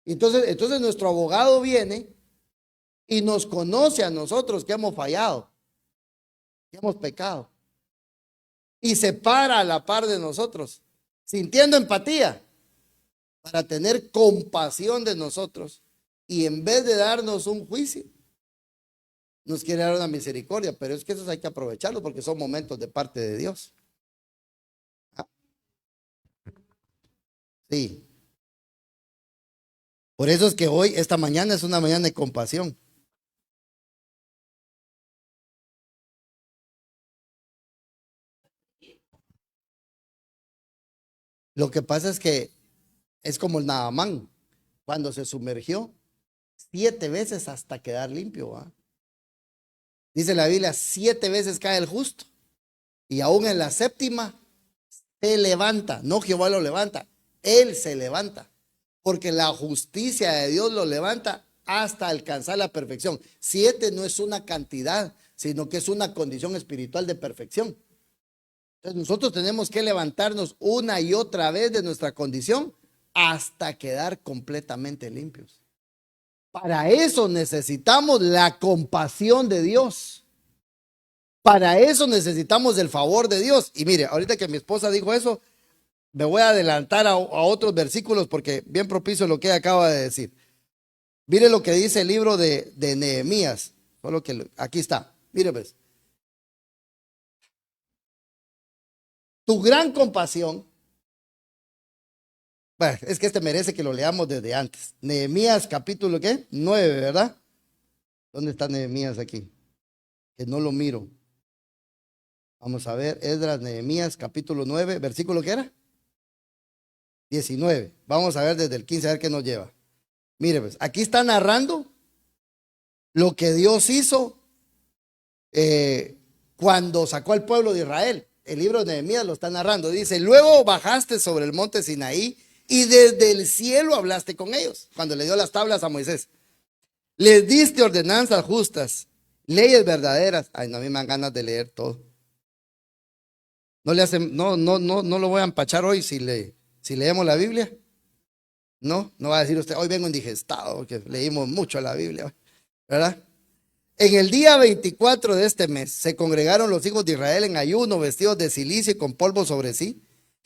Entonces nuestro abogado viene y nos conoce a nosotros que hemos fallado, que hemos pecado. Y se para a la par de nosotros, sintiendo empatía, para tener compasión de nosotros. Y en vez de darnos un juicio, nos quiere dar una misericordia. Pero es que esos hay que aprovecharlos porque son momentos de parte de Dios. ¿Ah? Sí. Por eso es que hoy, esta mañana, es una mañana de compasión. Lo que pasa es que es como el Naamán, cuando se sumergió 7 veces hasta quedar limpio. ¿Va? Dice la Biblia, 7 veces cae el justo y aún en la séptima se levanta. No Jehová lo levanta, él se levanta, porque la justicia de Dios lo levanta hasta alcanzar la perfección. 7 no es una cantidad, sino que es una condición espiritual de perfección. Entonces nosotros tenemos que levantarnos una y otra vez de nuestra condición hasta quedar completamente limpios. Para eso necesitamos la compasión de Dios. Para eso necesitamos el favor de Dios. Y mire, ahorita que mi esposa dijo eso, me voy a adelantar a otros versículos porque bien propicio lo que acaba de decir. Mire lo que dice el libro de Nehemías. Solo que aquí está. Mire pues. Tu gran compasión. Bueno, es que este merece que lo leamos desde antes. Nehemías capítulo ¿qué? 9, ¿verdad? ¿Dónde está Nehemías aquí? Que no lo miro. Vamos a ver, Esdras, Nehemías capítulo 9, versículo ¿qué era? 19. Vamos a ver desde el 15 a ver qué nos lleva. Mire, pues, aquí está narrando lo que Dios hizo cuando sacó al pueblo de Israel. El libro de Nehemías lo está narrando. Dice, luego bajaste sobre el monte Sinaí y desde el cielo hablaste con ellos. Cuando le dio las tablas a Moisés. Les diste ordenanzas justas, leyes verdaderas. Ay, no, a mí me dan ganas de leer todo. No le hacen, no lo voy a empachar hoy si leemos la Biblia. No va a decir usted, hoy vengo indigestado porque leímos mucho la Biblia, ¿verdad? En el día 24 de este mes se congregaron los hijos de Israel en ayuno, vestidos de cilicio y con polvo sobre sí.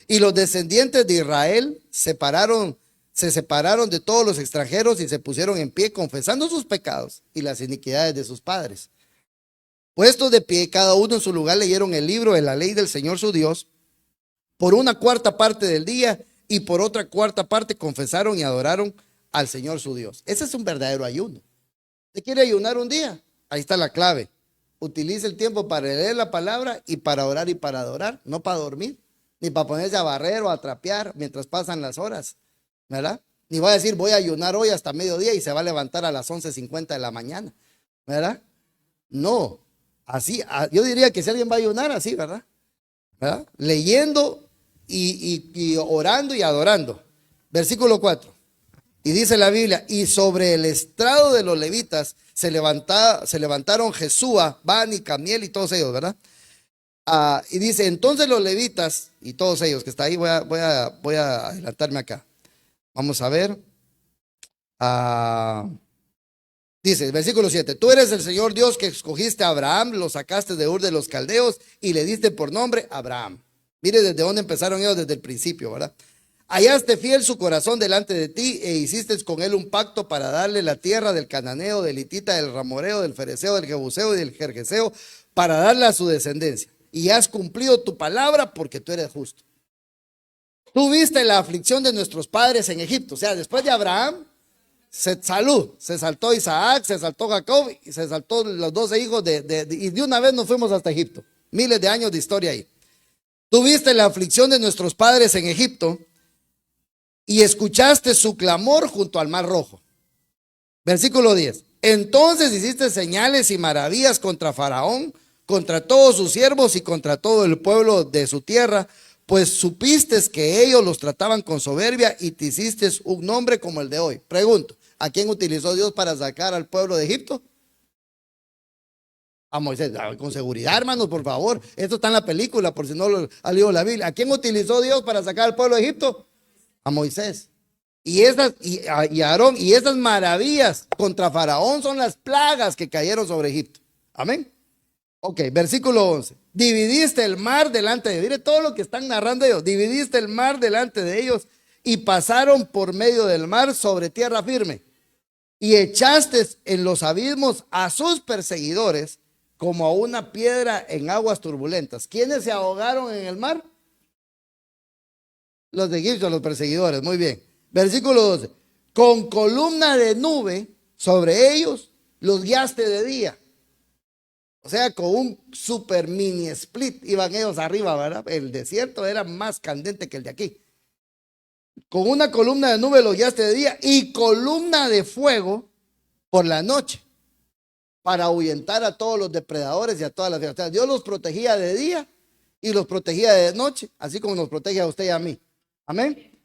Y los descendientes de Israel se separaron de todos los extranjeros y se pusieron en pie confesando sus pecados y las iniquidades de sus padres. Puestos de pie, cada uno en su lugar, leyeron el libro de la ley del Señor su Dios por una cuarta parte del día, y por otra cuarta parte confesaron y adoraron al Señor su Dios. Ese es un verdadero ayuno. ¿Usted quiere ayunar un día? Ahí está la clave. Utilice el tiempo para leer la palabra y para orar y para adorar, no para dormir, ni para ponerse a barrer o a trapear mientras pasan las horas, ¿verdad? Ni va a decir voy a ayunar hoy hasta mediodía y se va a levantar a las 11:50 de la mañana, ¿verdad? No, así, yo diría que si alguien va a ayunar, así, ¿verdad? ¿Verdad? Leyendo y orando y adorando. Versículo 4. Y dice la Biblia, y sobre el estrado de los levitas se levantaron Jesúa, Bani, Camiel y todos ellos, ¿verdad? Y dice, entonces los levitas y todos ellos que está ahí, voy a adelantarme acá. Vamos a ver. Dice, versículo 7, tú eres el Señor Dios que escogiste a Abraham, lo sacaste de Ur de los Caldeos y le diste por nombre Abraham. Mire desde dónde empezaron ellos desde el principio, ¿verdad? Hallaste fiel su corazón delante de ti e hiciste con él un pacto para darle la tierra del cananeo, del hitita, del ramoreo, del fereceo, del jebuseo y del jerjeseo, para darla a su descendencia. Y has cumplido tu palabra porque tú eres justo. Tú viste la aflicción de nuestros padres en Egipto. O sea, después de Abraham, se saltó Isaac, se saltó Jacob y se saltó los 12 hijos y de una vez nos fuimos hasta Egipto. Miles de años de historia ahí. Tú viste la aflicción de nuestros padres en Egipto y escuchaste su clamor junto al Mar Rojo. Versículo 10. Entonces hiciste señales y maravillas contra Faraón, contra todos sus siervos y contra todo el pueblo de su tierra, pues supiste que ellos los trataban con soberbia y te hiciste un nombre como el de hoy. Pregunto, ¿a quién utilizó Dios para sacar al pueblo de Egipto? A Moisés. Con seguridad, hermanos, por favor. Esto está en la película, por si no lo ha leído la Biblia. ¿A quién utilizó Dios para sacar al pueblo de Egipto? A Moisés. Y Aarón, y esas maravillas contra Faraón son las plagas que cayeron sobre Egipto. Amén. Ok, versículo 11. Dividiste el mar delante de ellos. Mire todo lo que están narrando ellos. Dividiste el mar delante de ellos y pasaron por medio del mar sobre tierra firme. Y echaste en los abismos a sus perseguidores como a una piedra en aguas turbulentas. ¿Quiénes se ahogaron en el mar? Los de Egipto, los perseguidores. Muy bien. Versículo 12. Con columna de nube sobre ellos los guiaste de día. O sea, con un super mini split iban ellos arriba, ¿verdad? El desierto era más candente que el de aquí. Con una columna de nube los guiaste de día y columna de fuego por la noche para ahuyentar a todos los depredadores y a todas las criaturas. Dios los protegía de día y los protegía de noche, así como nos protege a usted y a mí. Amén.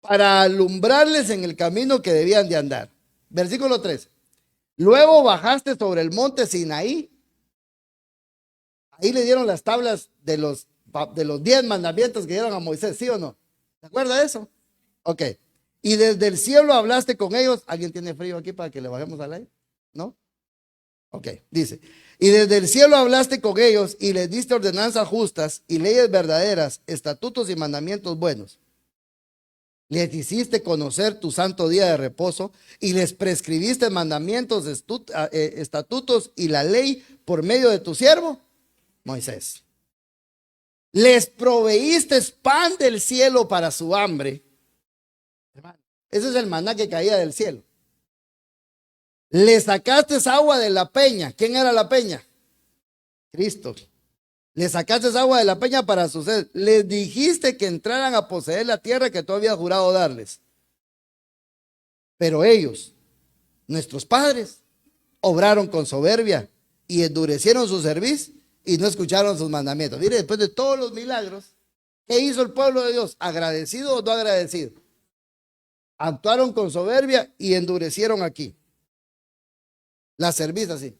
Para alumbrarles en el camino que debían de andar. Versículo 13. Luego bajaste sobre el monte Sinaí. Ahí le dieron las tablas de los 10 mandamientos que dieron a Moisés, ¿sí o no? ¿Se acuerda de eso? Ok. Y desde el cielo hablaste con ellos. ¿Alguien tiene frío aquí para que le bajemos al aire? ¿No? Ok, dice. Y desde el cielo hablaste con ellos y les diste ordenanzas justas y leyes verdaderas, estatutos y mandamientos buenos. Les hiciste conocer tu santo día de reposo y les prescribiste mandamientos, estatutos y la ley por medio de tu siervo Moisés. Les proveíste pan del cielo para su hambre. Ese es el maná que caía del cielo. Les sacaste agua de la peña. ¿Quién era la peña? Cristo. Les sacaste agua de la peña para su sed. Les dijiste que entraran a poseer la tierra que tú habías jurado darles. Pero ellos, nuestros padres, obraron con soberbia y endurecieron su cerviz y no escucharon sus mandamientos. Mire, después de todos los milagros, ¿qué hizo el pueblo de Dios? ¿Agradecido o no agradecido? Actuaron con soberbia y endurecieron aquí. La cerviz así.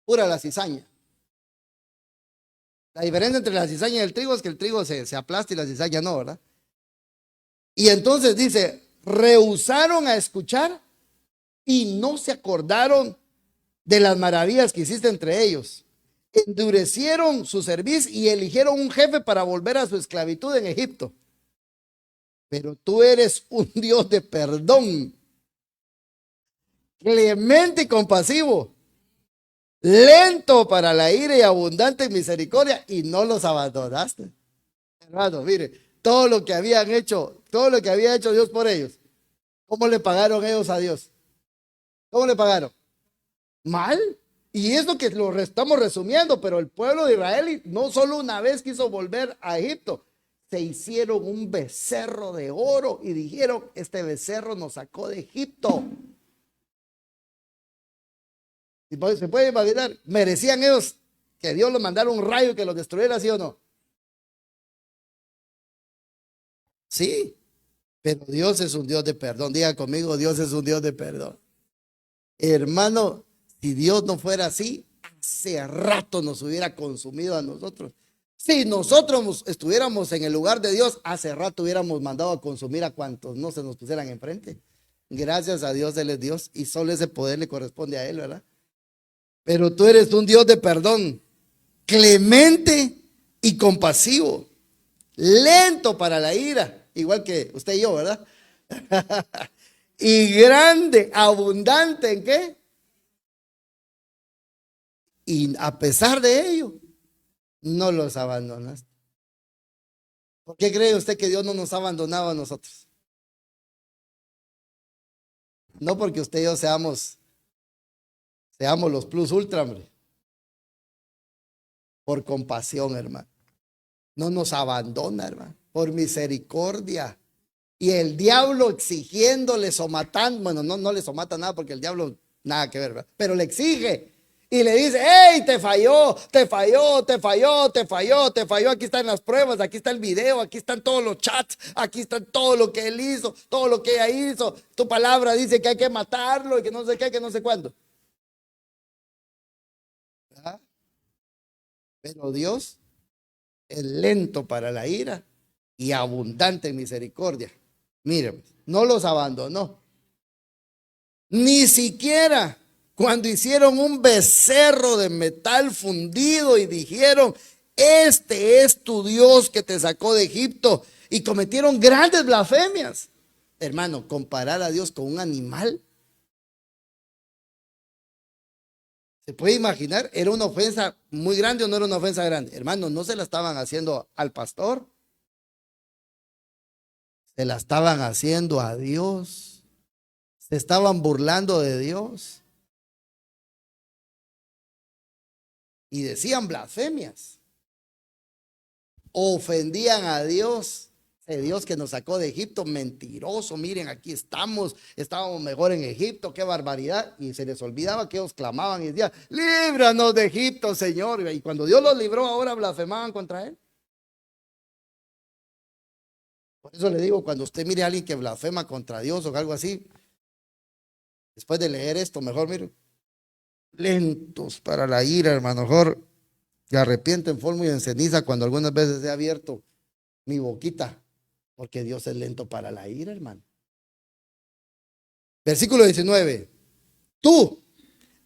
Pura la cizaña. La diferencia entre la cizaña y el trigo es que el trigo se aplasta y la cizaña no, ¿verdad? Y entonces dice, rehusaron a escuchar y no se acordaron de las maravillas que hiciste entre ellos. Endurecieron su cerviz y eligieron un jefe para volver a su esclavitud en Egipto. Pero tú eres un Dios de perdón, clemente y compasivo, lento para la ira y abundante en misericordia, y no los abandonaste. Hermano, mire, todo lo que habían hecho, todo lo que había hecho Dios por ellos, ¿cómo le pagaron ellos a Dios? ¿Cómo le pagaron? Mal. Y es lo que estamos resumiendo, pero el pueblo de Israel no solo una vez quiso volver a Egipto, se hicieron un becerro de oro y dijeron, este becerro nos sacó de Egipto. ¿Se puede imaginar? ¿Merecían ellos que Dios los mandara un rayo que los destruyera, sí o no? Sí, pero Dios es un Dios de perdón. Diga conmigo, Dios es un Dios de perdón. Hermano, si Dios no fuera así, hace rato nos hubiera consumido a nosotros. Si nosotros estuviéramos en el lugar de Dios, hace rato hubiéramos mandado a consumir a cuantos no se nos pusieran enfrente. Gracias a Dios, Él es Dios y solo ese poder le corresponde a Él, ¿verdad? Pero tú eres un Dios de perdón, clemente y compasivo, lento para la ira, igual que usted y yo, ¿verdad? Y grande, abundante en qué. Y a pesar de ello, no los abandonaste. ¿Por qué cree usted que Dios no nos ha abandonado a nosotros? No porque usted y yo seamos los plus ultra, hombre. Por compasión, hermano. No nos abandona, hermano. Por misericordia. Y el diablo exigiéndole, somatando, bueno, no le somata nada porque el diablo nada que ver, ¿verdad? Pero le exige y le dice, hey, te falló, te falló, te falló, te falló, te falló, aquí están las pruebas, aquí está el video, aquí están todos los chats, aquí está todo lo que él hizo, todo lo que ella hizo, tu palabra dice que hay que matarlo y que no sé qué, que no sé cuándo. ¿Verdad? Pero Dios es lento para la ira y abundante en misericordia. Mire, no los abandonó. Ni siquiera cuando hicieron un becerro de metal fundido y dijeron, este es tu Dios que te sacó de Egipto, y cometieron grandes blasfemias. Hermano, comparar a Dios con un animal, ¿se puede imaginar? ¿Era una ofensa muy grande o no era una ofensa grande? Hermano, no se la estaban haciendo al pastor, se la estaban haciendo a Dios. Se estaban burlando de Dios y decían blasfemias. Ofendían a Dios, ese Dios que nos sacó de Egipto, mentiroso. Miren, aquí estábamos mejor en Egipto, qué barbaridad. Y se les olvidaba que ellos clamaban y decían, líbranos de Egipto, Señor. Y cuando Dios los libró, ahora blasfemaban contra Él. Por eso le digo, cuando usted mire a alguien que blasfema contra Dios o algo así, después de leer esto, mejor mire, lentos para la ira, hermano, mejor se arrepiento en forma y en ceniza cuando algunas veces he abierto mi boquita, porque Dios es lento para la ira, hermano. Versículo 19. Tú,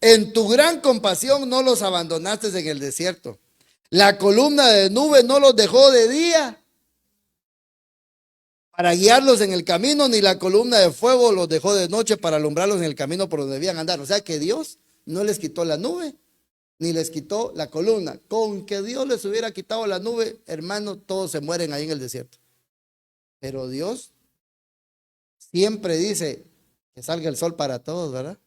en tu gran compasión, no los abandonaste en el desierto. La columna de nube no los dejó de día para guiarlos en el camino, ni la columna de fuego los dejó de noche para alumbrarlos en el camino por donde debían andar. O sea que Dios no les quitó la nube, ni les quitó la columna. Con que Dios les hubiera quitado la nube, hermano, todos se mueren ahí en el desierto. Pero Dios siempre dice que salga el sol para todos, ¿verdad?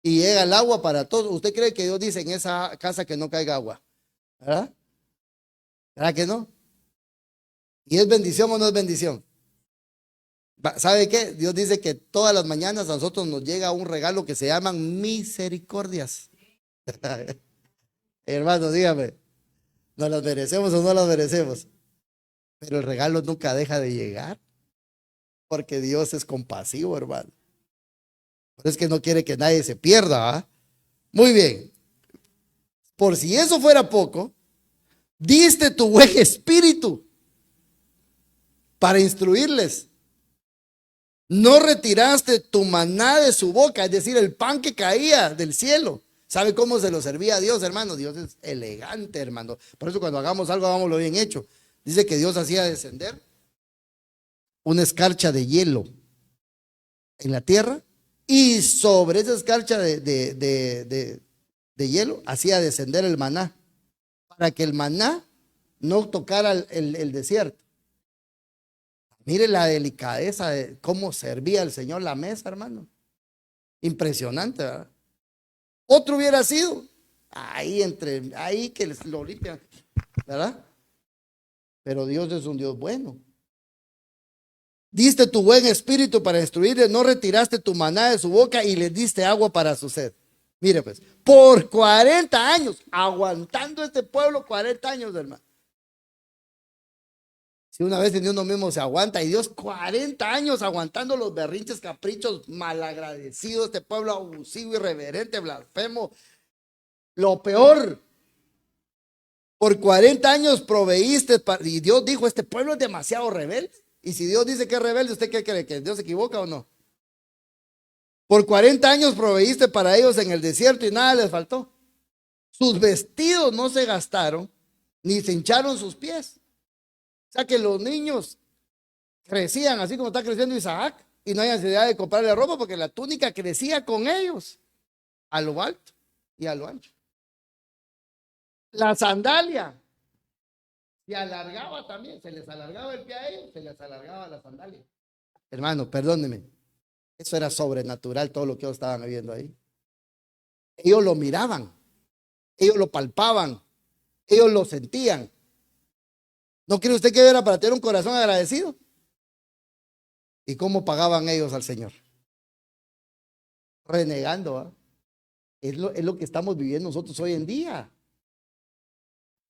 Y llega el agua para todos. ¿Usted cree que Dios dice en esa casa que no caiga agua? ¿Verdad? ¿Verdad que no? ¿Y es bendición o no es bendición? ¿Sabe qué? Dios dice que todas las mañanas a nosotros nos llega un regalo que se llaman misericordias. Hermano, dígame, ¿nos las merecemos o no las merecemos? Pero el regalo nunca deja de llegar, porque Dios es compasivo, hermano. Pero es que no quiere que nadie se pierda, ¿ah? Muy bien. Por si eso fuera poco, diste tu buen espíritu para instruirles. No retiraste tu maná de su boca, es decir, el pan que caía del cielo. ¿Sabe cómo se lo servía a Dios, hermano? Dios es elegante, hermano. Por eso cuando hagamos algo, hagámoslo bien hecho. Dice que Dios hacía descender una escarcha de hielo en la tierra, y sobre esa escarcha de de hielo, hacía descender el maná, para que el maná no tocara el desierto. Mire la delicadeza de cómo servía el Señor la mesa, hermano. Impresionante, ¿verdad? Otro hubiera sido ahí que lo limpian, ¿verdad? Pero Dios es un Dios bueno. Diste tu buen espíritu para instruirle, no retiraste tu maná de su boca y le diste agua para su sed. Mire pues, por 40 años, aguantando este pueblo 40 años, hermano. Si una vez en uno mismo se aguanta, y Dios 40 años aguantando los berrinches, caprichos, malagradecidos, este pueblo abusivo, irreverente, blasfemo, lo peor. Por 40 años proveíste, y Dios dijo, este pueblo es demasiado rebelde. Y si Dios dice que es rebelde, ¿usted qué cree? ¿Que Dios se equivoca o no? Por 40 años proveíste para ellos en el desierto y nada les faltó. Sus vestidos no se gastaron, ni se hincharon sus pies. O sea que los niños crecían así como está creciendo Isaac y no hay necesidad de comprarle ropa porque la túnica crecía con ellos a lo alto y a lo ancho. La sandalia se alargaba también, se les alargaba el pie a ellos, se les alargaba la sandalia. Hermano, perdóneme, eso era sobrenatural todo lo que ellos estaban viendo ahí. Ellos lo miraban, ellos lo palpaban, ellos lo sentían. ¿No cree usted que era para tener un corazón agradecido? ¿Y cómo pagaban ellos al Señor? Renegando, ¿eh? Es lo que estamos viviendo nosotros hoy en día.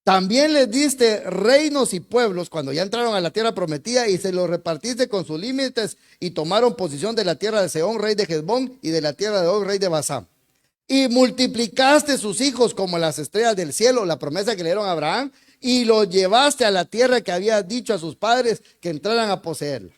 También les diste reinos y pueblos cuando ya entraron a la tierra prometida y se los repartiste con sus límites y tomaron posesión de la tierra de Sehón, rey de Hesbón, y de la tierra de Og, rey de Basán. Y multiplicaste sus hijos como las estrellas del cielo, la promesa que le dieron a Abraham, y los llevaste a la tierra que había dicho a sus padres que entraran a poseerla.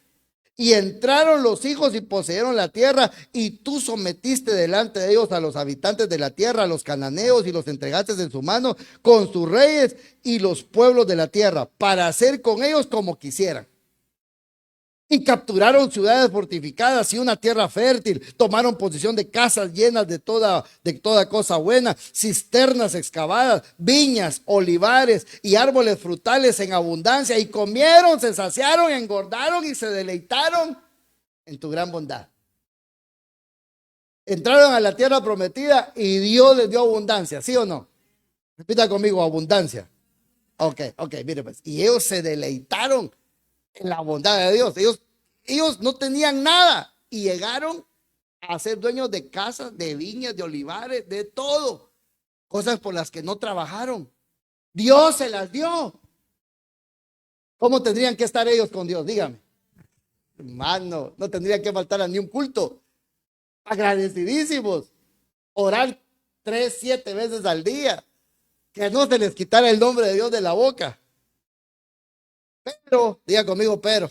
Y entraron los hijos y poseyeron la tierra, y tú sometiste delante de ellos a los habitantes de la tierra, a los cananeos, y los entregaste en su mano con sus reyes y los pueblos de la tierra, para hacer con ellos como quisieran. Y capturaron ciudades fortificadas y una tierra fértil. Tomaron posesión de casas llenas de toda cosa buena, cisternas excavadas, viñas, olivares y árboles frutales en abundancia. Y comieron, se saciaron, engordaron y se deleitaron en tu gran bondad. Entraron a la tierra prometida y Dios les dio abundancia, ¿sí o no? Repita conmigo, abundancia. Ok, mire pues. Y ellos se deleitaron en la bondad de Dios. Ellos no tenían nada y llegaron a ser dueños de casas, de viñas, de olivares, de todo. Cosas por las que no trabajaron. Dios se las dio. ¿Cómo tendrían que estar ellos con Dios? Dígame. Hermano, no tendrían que faltar a ni un culto. Agradecidísimos. Orar 3, 7 veces al día. Que no se les quitara el nombre de Dios de la boca. Pero, diga conmigo, pero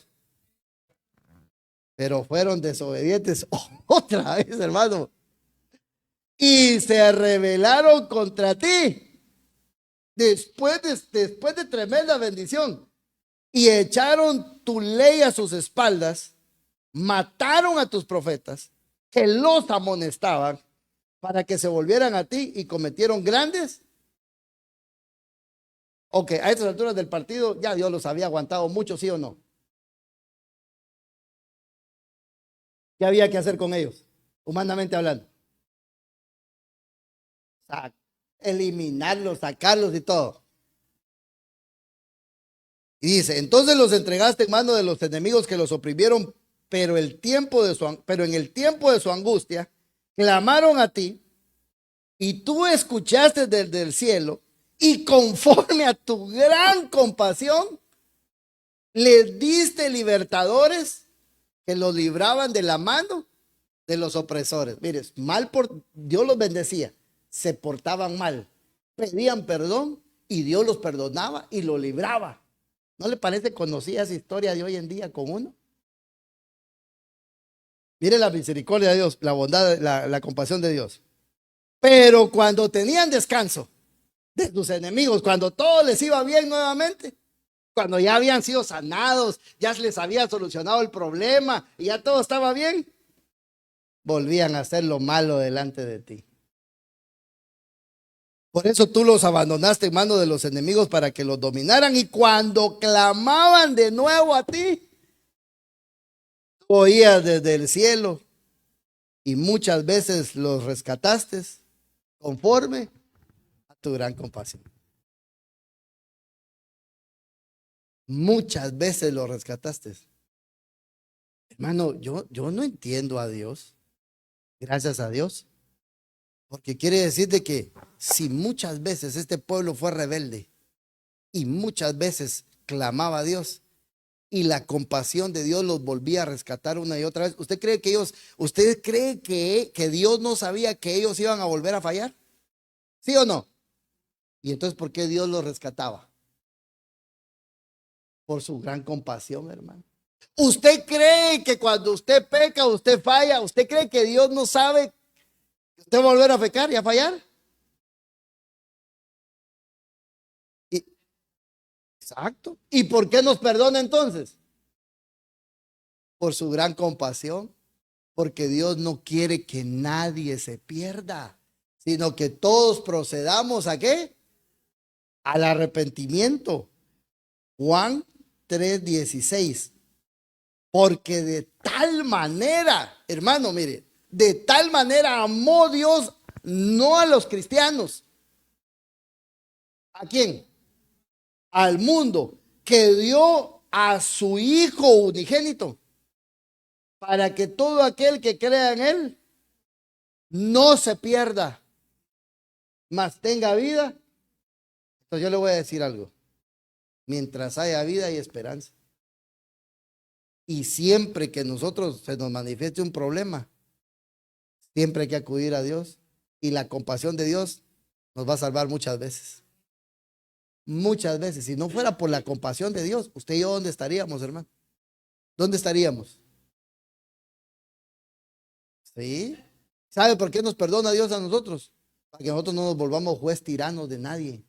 fueron desobedientes otra vez, hermano. Y se rebelaron contra ti. Después de tremenda bendición. Y echaron tu ley a sus espaldas. Mataron a tus profetas, que los amonestaban para que se volvieran a ti y cometieron grandes. Ok, a estas alturas del partido ya Dios los había aguantado mucho, ¿sí o no? ¿Qué había que hacer con ellos? Humanamente hablando. Eliminarlos, sacarlos y todo. Y dice, entonces los entregaste en mano de los enemigos que los oprimieron, pero en el tiempo de su angustia, clamaron a ti, y tú escuchaste desde el cielo, y conforme a tu gran compasión, les diste libertadores que los libraban de la mano de los opresores. Mire, Dios los bendecía, se portaban mal, pedían perdón y Dios los perdonaba y los libraba. ¿No le parece conocida esa historia de hoy en día con uno? Mire la misericordia de Dios, la bondad, la compasión de Dios. Pero cuando tenían descanso de sus enemigos, cuando todo les iba bien nuevamente, cuando ya habían sido sanados, ya se les había solucionado el problema y ya todo estaba bien, volvían a hacer lo malo delante de ti. Por eso tú los abandonaste en manos de los enemigos para que los dominaran. Y cuando clamaban de nuevo a ti, tú oías desde el cielo y muchas veces los rescataste conforme a tu gran compasión. Muchas veces los rescataste. Hermano, yo no entiendo a Dios. Gracias a Dios. Porque quiere decir de que si muchas veces este pueblo fue rebelde y muchas veces clamaba a Dios y la compasión de Dios los volvía a rescatar una y otra vez, usted cree que Dios no sabía que ellos iban a volver a fallar? ¿Sí o no? Y entonces, ¿por qué Dios los rescataba? Por su gran compasión, hermano. ¿Usted cree que cuando usted peca, usted falla, usted cree que Dios no sabe que usted va a volver a pecar y a fallar? Y, exacto. ¿Y por qué nos perdona entonces? Por su gran compasión, porque Dios no quiere que nadie se pierda, sino que todos procedamos ¿a qué? Al arrepentimiento. Juan 3:16. Porque de tal manera, hermano, mire, de tal manera amó Dios no a los cristianos. ¿A quién? Al mundo, que dio a su Hijo unigénito, para que todo aquel que crea en Él no se pierda, mas tenga vida. Entonces yo le voy a decir algo. Mientras haya vida hay esperanza. Y siempre que nosotros se nos manifieste un problema, siempre hay que acudir a Dios. Y la compasión de Dios nos va a salvar muchas veces. Muchas veces. Si no fuera por la compasión de Dios, usted y yo, ¿dónde estaríamos, hermano? ¿Dónde estaríamos? ¿Sí? ¿Sabe por qué nos perdona Dios a nosotros? Para que nosotros no nos volvamos juez tiranos de nadie.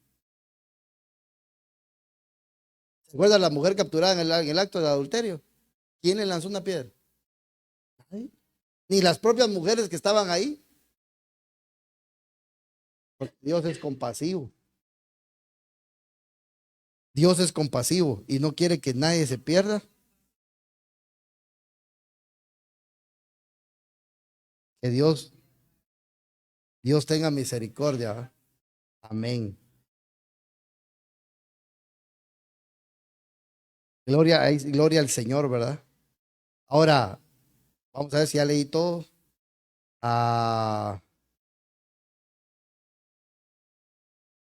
¿Se acuerda la mujer capturada en el acto del adulterio? ¿Quién le lanzó una piedra? Nadie. Ni las propias mujeres que estaban ahí. Porque Dios es compasivo. Dios es compasivo y no quiere que nadie se pierda. Que Dios tenga misericordia. ¿Va? Amén. Gloria al Señor, ¿verdad? Ahora, vamos a ver si ya leí todo.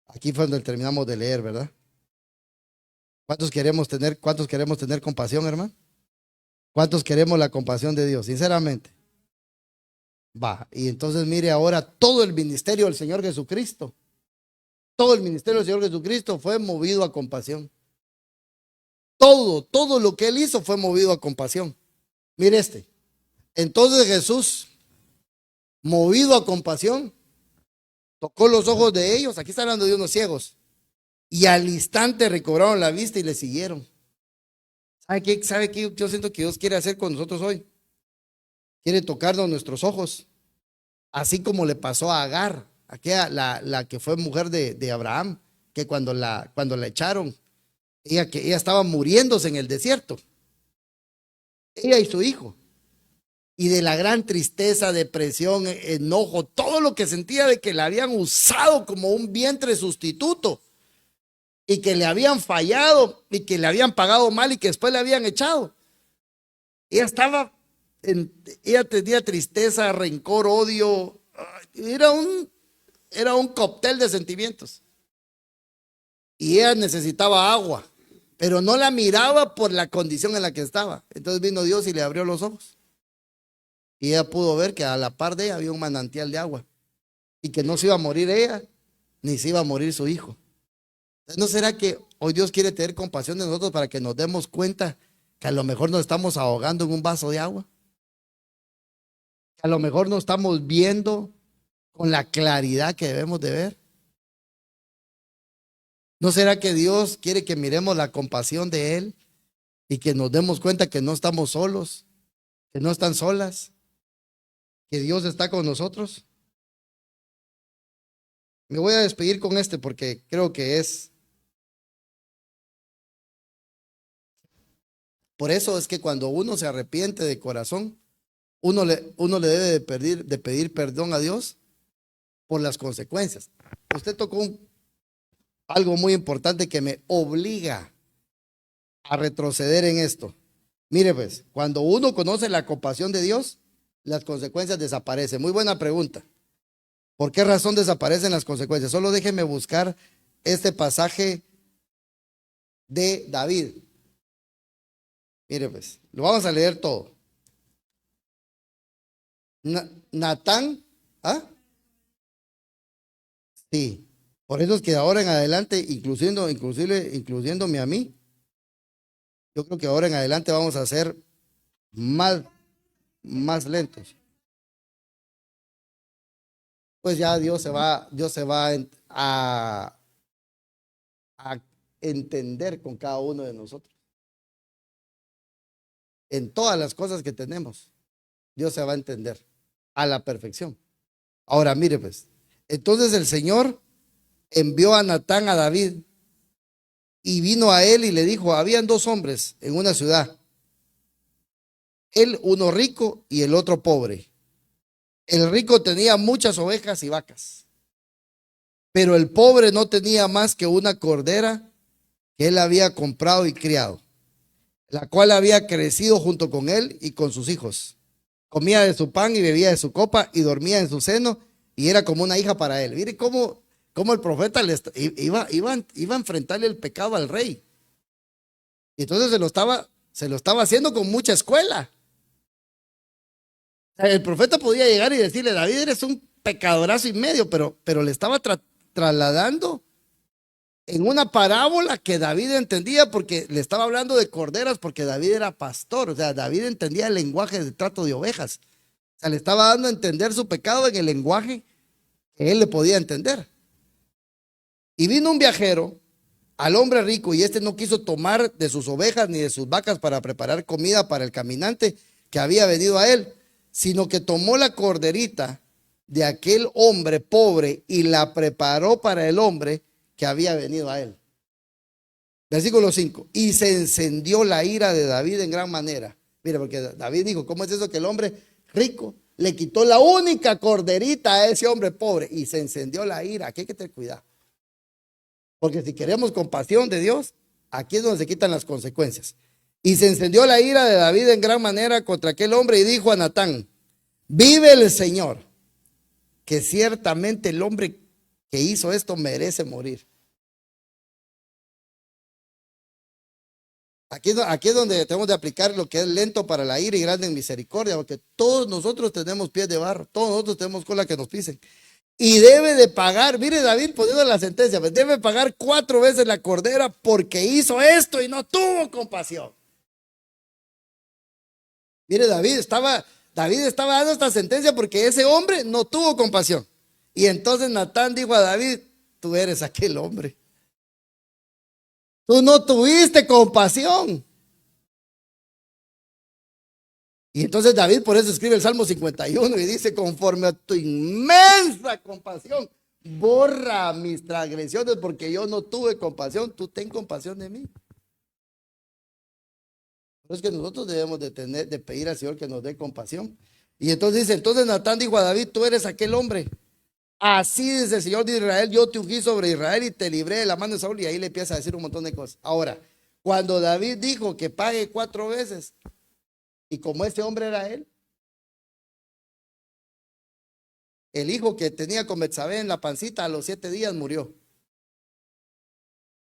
Aquí fue donde terminamos de leer, ¿verdad? Cuántos queremos tener compasión, hermano? ¿Cuántos queremos la compasión de Dios? Sinceramente. Va. Y entonces mire ahora todo el ministerio del Señor Jesucristo. Todo el ministerio del Señor Jesucristo fue movido a compasión. Todo lo que Él hizo fue movido a compasión. Mire este. Entonces Jesús, movido a compasión, tocó los ojos de ellos. Aquí está hablando de unos ciegos. Y al instante recobraron la vista y le siguieron. ¿Sabe qué? Yo siento que Dios quiere hacer con nosotros hoy. Quiere tocarnos nuestros ojos. Así como le pasó a Agar, la que fue mujer de Abraham, que cuando la echaron, ella estaba muriéndose en el desierto. Ella y su hijo. Y de la gran tristeza, depresión, enojo, todo lo que sentía de que la habían usado como un vientre sustituto y que le habían fallado y que le habían pagado mal y que después le habían echado. Ella tenía tristeza, rencor, odio. Era un cóctel de sentimientos. Y ella necesitaba agua, pero no la miraba por la condición en la que estaba. Entonces vino Dios y le abrió los ojos. Y ella pudo ver que a la par de ella había un manantial de agua. Y que no se iba a morir ella, ni se iba a morir su hijo. ¿No será que hoy Dios quiere tener compasión de nosotros para que nos demos cuenta que a lo mejor nos estamos ahogando en un vaso de agua? Que a lo mejor no estamos viendo con la claridad que debemos de ver. ¿No será que Dios quiere que miremos la compasión de Él y que nos demos cuenta que no estamos solos, que no están solas, que Dios está con nosotros? Me voy a despedir con este porque creo que es, por eso es que cuando uno se arrepiente de corazón, uno le debe de pedir perdón a Dios por las consecuencias. Usted tocó algo muy importante que me obliga a retroceder en esto. Mire pues, cuando uno conoce la compasión de Dios, las consecuencias desaparecen. Muy buena pregunta. ¿Por qué razón desaparecen las consecuencias? Solo déjeme buscar este pasaje de David. Mire pues, lo vamos a leer todo. Natán, ¿ah? Sí. Por eso es que ahora en adelante, incluyéndome a mí, yo creo que ahora en adelante vamos a ser más, más lentos. Pues ya Dios se va a entender con cada uno de nosotros. En todas las cosas que tenemos, Dios se va a entender a la perfección. Ahora, mire pues, entonces el Señor envió a Natán a David y vino a él y le dijo, habían dos hombres en una ciudad, él uno rico y el otro pobre. El rico tenía muchas ovejas y vacas, pero el pobre no tenía más que una cordera que él había comprado y criado, la cual había crecido junto con él y con sus hijos. Comía de su pan y bebía de su copa y dormía en su seno y era como una hija para él. Mire cómo el profeta iba a enfrentarle el pecado al rey. Y entonces se lo estaba haciendo con mucha escuela. O sea, el profeta podía llegar y decirle, David, eres un pecadorazo y medio, pero le estaba trasladando en una parábola que David entendía porque le estaba hablando de corderas porque David era pastor. O sea, David entendía el lenguaje de trato de ovejas. O sea, le estaba dando a entender su pecado en el lenguaje que él le podía entender. Y vino un viajero al hombre rico y este no quiso tomar de sus ovejas ni de sus vacas para preparar comida para el caminante que había venido a él, sino que tomó la corderita de aquel hombre pobre y la preparó para el hombre que había venido a él. Versículo 5. Y se encendió la ira de David en gran manera. Mira, porque David dijo, ¿cómo es eso que el hombre rico le quitó la única corderita a ese hombre pobre? Y se encendió la ira. Aquí hay que tener cuidado. Porque si queremos compasión de Dios, aquí es donde se quitan las consecuencias. Y se encendió la ira de David en gran manera contra aquel hombre y dijo a Natán, vive el Señor, que ciertamente el hombre que hizo esto merece morir. Aquí es donde tenemos de aplicar lo que es lento para la ira y grande en misericordia, porque todos nosotros tenemos pies de barro, todos nosotros tenemos cola que nos pisen. Y debe de pagar, mire David poniendo la sentencia, pues debe pagar 4 veces la cordera porque hizo esto y no tuvo compasión. Mire, David estaba dando esta sentencia porque ese hombre no tuvo compasión. Y entonces Natán dijo a David, tú eres aquel hombre. Tú no tuviste compasión. Y entonces David por eso escribe el Salmo 51 y dice, conforme a tu inmensa compasión, borra mis transgresiones porque yo no tuve compasión, tú ten compasión de mí. Pero es que nosotros debemos de pedir al Señor que nos dé compasión. Y entonces dice, entonces Natán dijo a David, tú eres aquel hombre. Así dice el Señor de Israel, yo te ungí sobre Israel y te libré de la mano de Saúl. Y ahí le empieza a decir un montón de cosas. Ahora, cuando David dijo que pague 4 veces, y como ese hombre era él, el hijo que tenía con Betsabé en la pancita a los 7 días murió.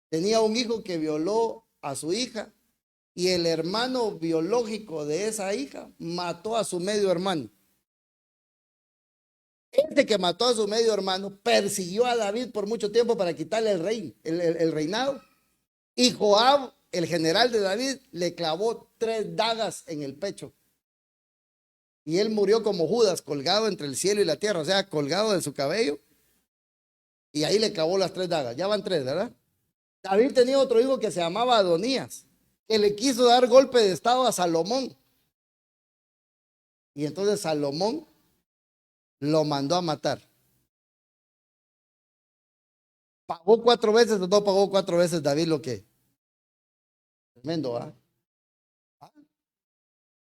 Tenía un hijo que violó a su hija y el hermano biológico de esa hija mató a su medio hermano. Este que mató a su medio hermano persiguió a David por mucho tiempo para quitarle el reinado. Y Joab, el general de David, le clavó 3 dagas en el pecho. Y él murió como Judas, colgado entre el cielo y la tierra, o sea, colgado de su cabello. Y ahí le clavó las 3 dagas. Ya van 3, ¿verdad? David tenía otro hijo que se llamaba Adonías, que le quiso dar golpe de estado a Salomón. Y entonces Salomón lo mandó a matar. ¿Pagó 4 veces o no pagó 4 veces David lo que? Tremendo, ¿ah?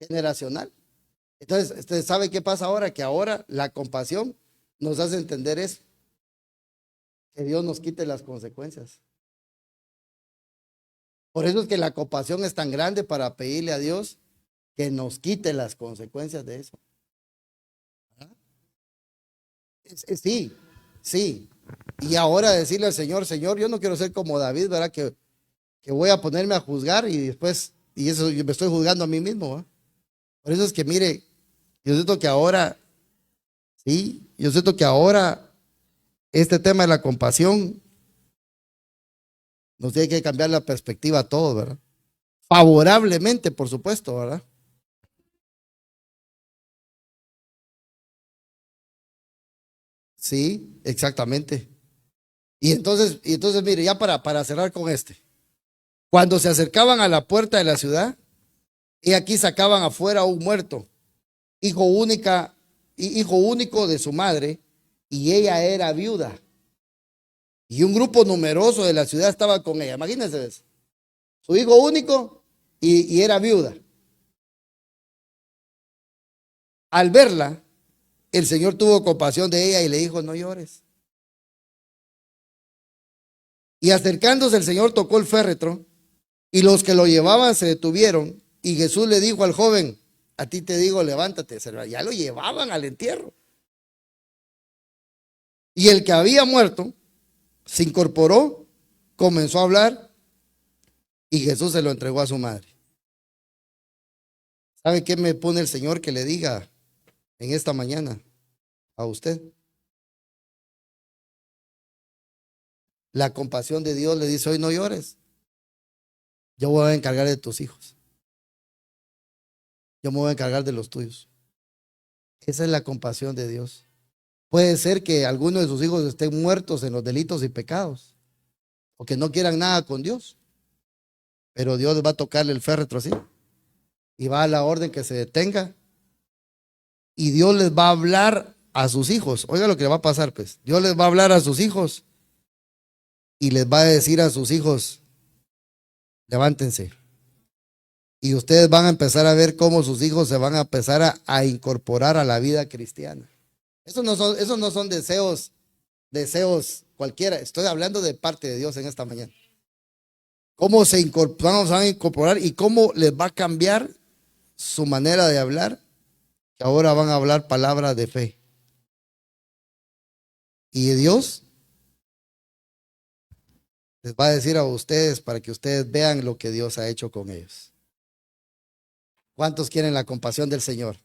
Generacional. Entonces, ¿usted sabe qué pasa ahora? Que ahora la compasión nos hace entender eso, que Dios nos quite las consecuencias. Por eso es que la compasión es tan grande para pedirle a Dios que nos quite las consecuencias de eso. Sí, sí. Y ahora decirle al Señor, Señor, yo no quiero ser como David, ¿verdad? Que voy a ponerme a juzgar y después, y eso yo me estoy juzgando a mí mismo, ¿verdad? Por eso es que mire, yo siento que ahora, sí, yo siento que ahora este tema de la compasión nos tiene que cambiar la perspectiva a todos, ¿verdad? Favorablemente, por supuesto, ¿verdad? Sí, exactamente. Y entonces, mire, ya para cerrar con este. Cuando se acercaban a la puerta de la ciudad, y aquí sacaban afuera a un muerto, hijo único de su madre, y ella era viuda. Y un grupo numeroso de la ciudad estaba con ella. Imagínense eso. Su hijo único y era viuda. Al verla, el Señor tuvo compasión de ella y le dijo, no llores. Y acercándose el Señor tocó el féretro y los que lo llevaban se detuvieron y Jesús le dijo al joven, a ti te digo, levántate. Ya lo llevaban al entierro. Y el que había muerto se incorporó, comenzó a hablar y Jesús se lo entregó a su madre. ¿Sabe qué me pone el Señor que le diga en esta mañana a usted? La compasión de Dios le dice, hoy no llores. Yo voy a encargar de tus hijos. Yo me voy a encargar de los tuyos. Esa es la compasión de Dios. Puede ser que algunos de sus hijos estén muertos en los delitos y pecados o que no quieran nada con Dios, pero Dios va a tocarle el féretro así y va a la orden que se detenga y Dios les va a hablar a sus hijos. Oiga lo que le va a pasar, pues. Dios les va a hablar a sus hijos y les va a decir a sus hijos, levántense. Y ustedes van a empezar a ver cómo sus hijos se van a empezar a incorporar a la vida cristiana. Esos no son deseos cualquiera. Estoy hablando de parte de Dios en esta mañana. Cómo vamos a incorporar y cómo les va a cambiar su manera de hablar. Que ahora van a hablar palabras de fe. Y Dios les va a decir a ustedes para que ustedes vean lo que Dios ha hecho con ellos. ¿Cuántos quieren la compasión del Señor?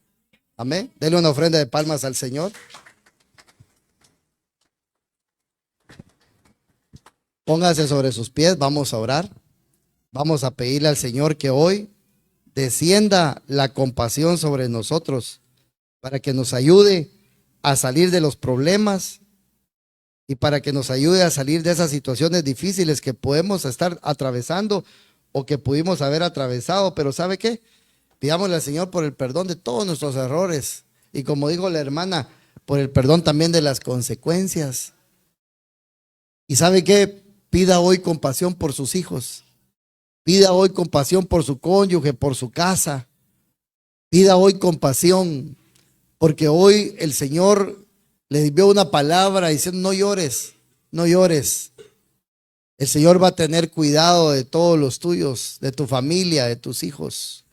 Amén. Denle una ofrenda de palmas al Señor. Póngase sobre sus pies, vamos a orar. Vamos a pedirle al Señor que hoy descienda la compasión sobre nosotros para que nos ayude a salir de los problemas y para que nos ayude a salir de esas situaciones difíciles que podemos estar atravesando o que pudimos haber atravesado. Pero ¿sabe qué? Pidámosle al Señor por el perdón de todos nuestros errores y, como dijo la hermana, por el perdón también de las consecuencias. ¿Y sabe qué? Pida hoy compasión por sus hijos. Pida hoy compasión por su cónyuge, por su casa. Pida hoy compasión, porque hoy el Señor le dio una palabra diciendo, no llores, no llores. El Señor va a tener cuidado de todos los tuyos, de tu familia, de tus hijos.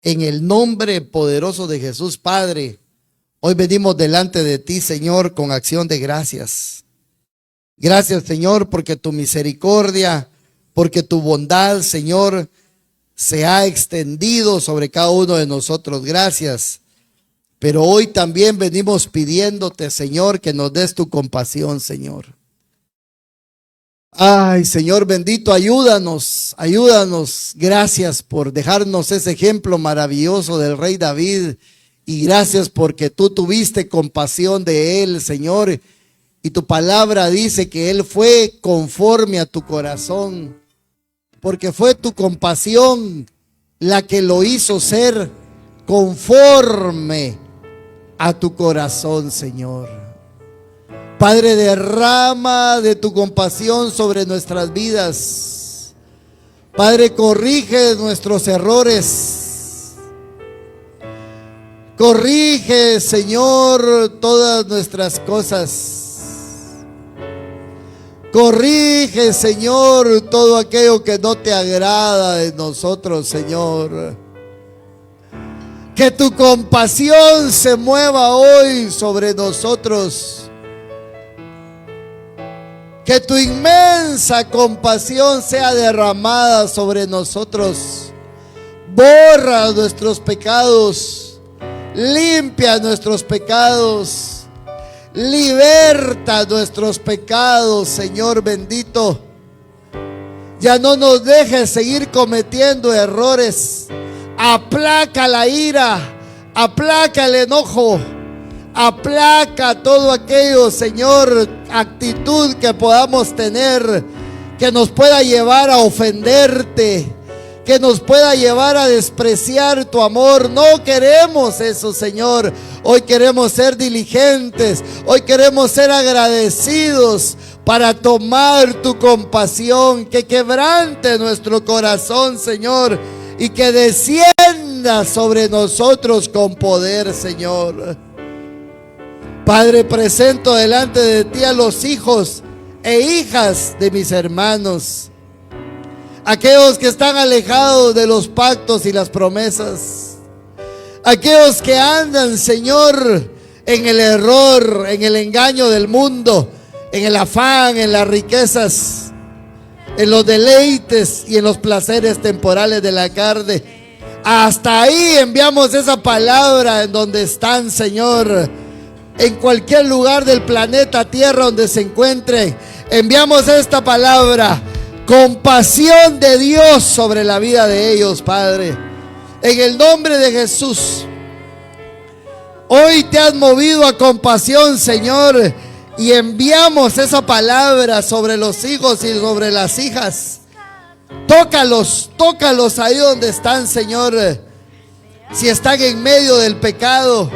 En el nombre poderoso de Jesús, Padre, hoy venimos delante de ti, Señor, con acción de gracias. Gracias, Señor, porque tu misericordia, porque tu bondad, Señor, se ha extendido sobre cada uno de nosotros. Gracias. Pero hoy también venimos pidiéndote, Señor, que nos des tu compasión, Señor. Ay, Señor bendito, ayúdanos, ayúdanos. Gracias por dejarnos ese ejemplo maravilloso del rey David. Y gracias porque tú tuviste compasión de él, Señor. Y tu palabra dice que él fue conforme a tu corazón, porque fue tu compasión la que lo hizo ser conforme a tu corazón, Señor. Padre, derrama de tu compasión sobre nuestras vidas. Padre, corrige nuestros errores. Corrige, Señor, todas nuestras cosas. Corrige, Señor, todo aquello que no te agrada de nosotros, Señor. Que tu compasión se mueva hoy sobre nosotros. Que tu inmensa compasión sea derramada sobre nosotros. Borra nuestros pecados. Limpia nuestros pecados. Liberta nuestros pecados, Señor bendito. Ya no nos dejes seguir cometiendo errores. Aplaca la ira, aplaca el enojo, aplaca todo aquello, Señor, actitud que podamos tener que nos pueda llevar a ofenderte, que nos pueda llevar a despreciar tu amor. No queremos eso, Señor. Hoy queremos ser diligentes, hoy queremos ser agradecidos para tomar tu compasión, que quebrante nuestro corazón, Señor, y que descienda sobre nosotros con poder, Señor. Padre, presento delante de ti a los hijos e hijas de mis hermanos, aquellos que están alejados de los pactos y las promesas, aquellos que andan, Señor, en el error, en el engaño del mundo, en el afán, en las riquezas, en los deleites y en los placeres temporales de la carne. Hasta ahí enviamos esa palabra en donde están, Señor, en cualquier lugar del planeta Tierra donde se encuentren. Enviamos esta palabra, compasión de Dios sobre la vida de ellos, Padre. En el nombre de Jesús, hoy te has movido a compasión, Señor, y enviamos esa palabra sobre los hijos y sobre las hijas. Tócalos, tócalos ahí donde están, Señor. Si están en medio del pecado,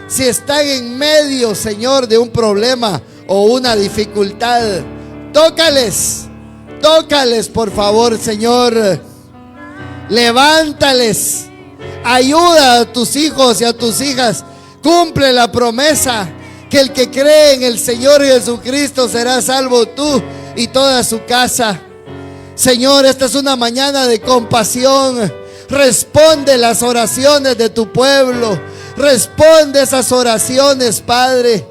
si están en medio, Señor, de un problema o una dificultad, tócales, tócales, por favor, Señor. Levántales, ayuda a tus hijos y a tus hijas. Cumple la promesa que el que cree en el Señor Jesucristo será salvo, tú y toda su casa. Señor, esta es una mañana de compasión. Responde las oraciones de tu pueblo. Responde esas oraciones, Padre.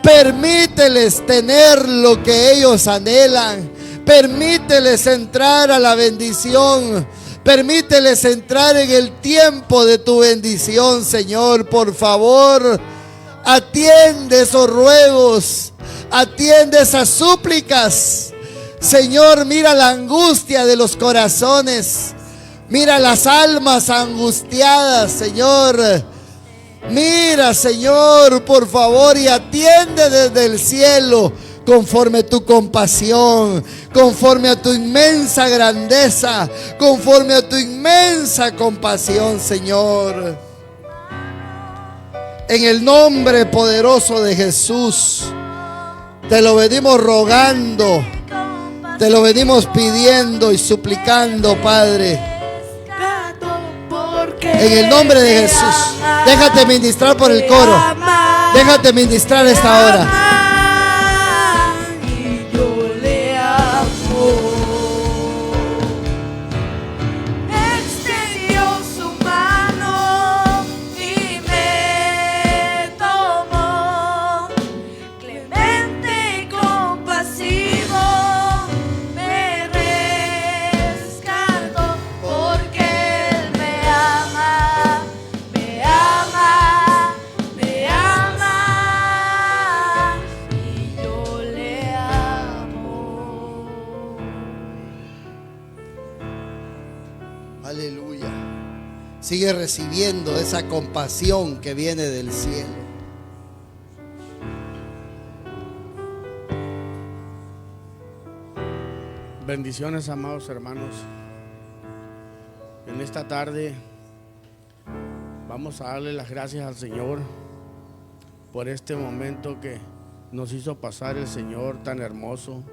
Permíteles tener lo que ellos anhelan. Permíteles entrar a la bendición. Permíteles entrar en el tiempo de tu bendición, Señor. Por favor, atiende esos ruegos, atiende esas súplicas. Señor, mira la angustia de los corazones, mira las almas angustiadas, Señor. Mira, Señor, por favor, y atiende desde el cielo conforme a tu compasión, conforme a tu inmensa grandeza, conforme a tu inmensa compasión, Señor. En el nombre poderoso de Jesús, te lo venimos rogando, te lo venimos pidiendo y suplicando, Padre. En el nombre de Jesús, déjate ministrar por el coro, déjate ministrar esta hora. Aleluya. Sigue recibiendo esa compasión que viene del cielo. Bendiciones, amados hermanos. En esta tarde vamos a darle las gracias al Señor por este momento que nos hizo pasar el Señor tan hermoso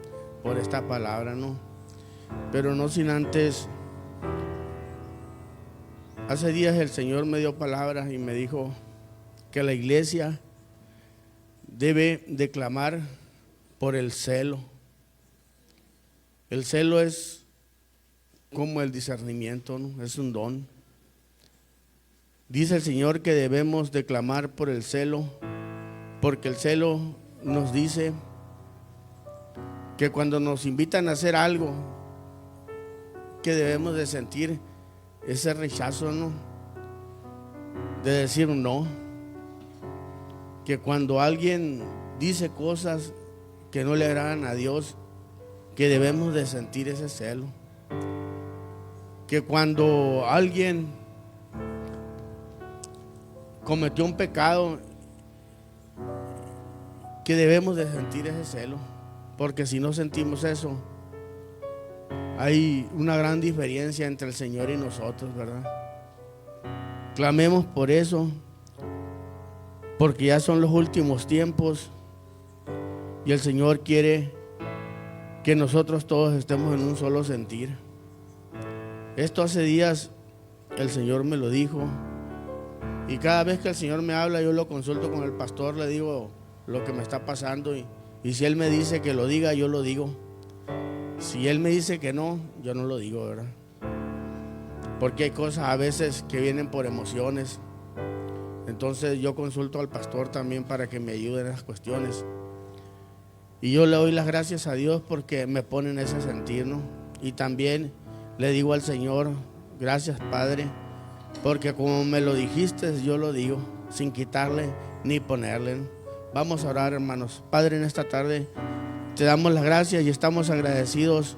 por esta palabra, ¿no? Pero no sin antes, hace días el Señor me dio palabras y me dijo que la iglesia debe de clamar por el celo. El celo es como el discernimiento, ¿no? Es un don. Dice el Señor que debemos de clamar por el celo, porque el celo nos dice que cuando nos invitan a hacer algo, que debemos de sentir ese rechazo, ¿no? De decir un no. Que cuando alguien dice cosas que no le agradan a Dios, que debemos de sentir ese celo. Que cuando alguien cometió un pecado, que debemos de sentir ese celo. Porque si no sentimos eso, hay una gran diferencia entre el Señor y nosotros, ¿verdad? Clamemos por eso, porque ya son los últimos tiempos y el Señor quiere que nosotros todos estemos en un solo sentir. Esto hace días el Señor me lo dijo, y cada vez que el Señor me habla yo lo consulto con el pastor, le digo lo que me está pasando, y si Él me dice que lo diga, yo lo digo. Si Él me dice que no, yo no lo digo, ¿verdad? Porque hay cosas a veces que vienen por emociones. Entonces yo consulto al pastor también para que me ayude en esas cuestiones. Y yo le doy las gracias a Dios porque me pone en ese sentir, ¿no? Y también le digo al Señor, gracias Padre, porque como me lo dijiste, yo lo digo, sin quitarle ni ponerle, ¿no? Vamos a orar, hermanos. Padre, en esta tarde te damos las gracias y estamos agradecidos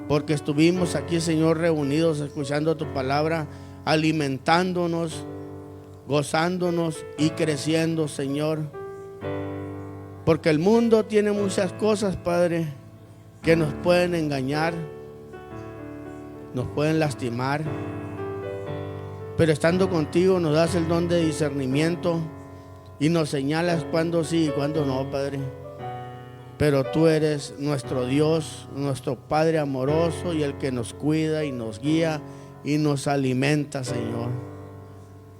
porque estuvimos aquí, Señor, reunidos, escuchando tu palabra, alimentándonos, gozándonos y creciendo, Señor. Porque el mundo tiene muchas cosas, Padre, que nos pueden engañar, nos pueden lastimar. Pero estando contigo nos das el don de discernimiento y nos señalas cuándo sí y cuándo no, Padre. Pero tú eres nuestro Dios, nuestro Padre amoroso y el que nos cuida y nos guía y nos alimenta, Señor.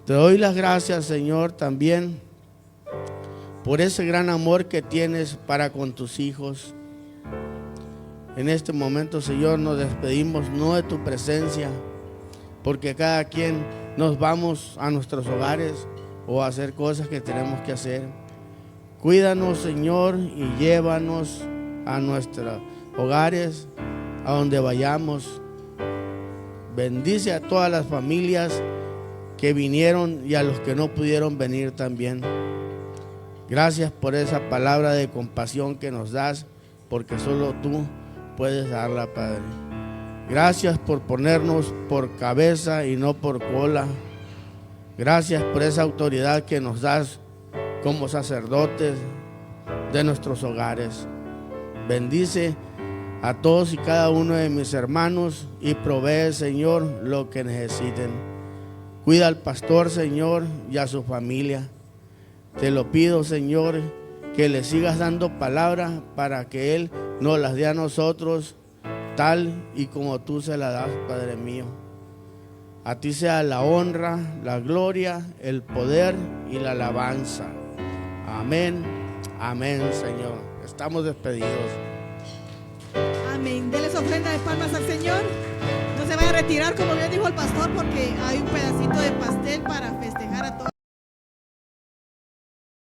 Te doy las gracias, Señor, también por ese gran amor que tienes para con tus hijos. En este momento, Señor, nos despedimos no de tu presencia, porque cada quien nos vamos a nuestros hogares o a hacer cosas que tenemos que hacer. Cuídanos, Señor, y llévanos a nuestros hogares, a donde vayamos. Bendice a todas las familias que vinieron y a los que no pudieron venir también. Gracias por esa palabra de compasión que nos das, porque solo tú puedes darla, Padre. Gracias por ponernos por cabeza y no por cola. Gracias por esa autoridad que nos das como sacerdotes de nuestros hogares. Bendice a todos y cada uno de mis hermanos y provee, Señor, lo que necesiten. Cuida al pastor, Señor, y a su familia. Te lo pido, Señor, que le sigas dando palabra para que Él nos las dé a nosotros tal y como tú se la das, Padre mío. A ti sea la honra, la gloria, el poder y la alabanza. Amén, amén, Señor. Estamos despedidos. Amén. Denles ofrenda de palmas al Señor. No se vaya a retirar, como bien dijo el pastor, porque hay un pedacito de pastel para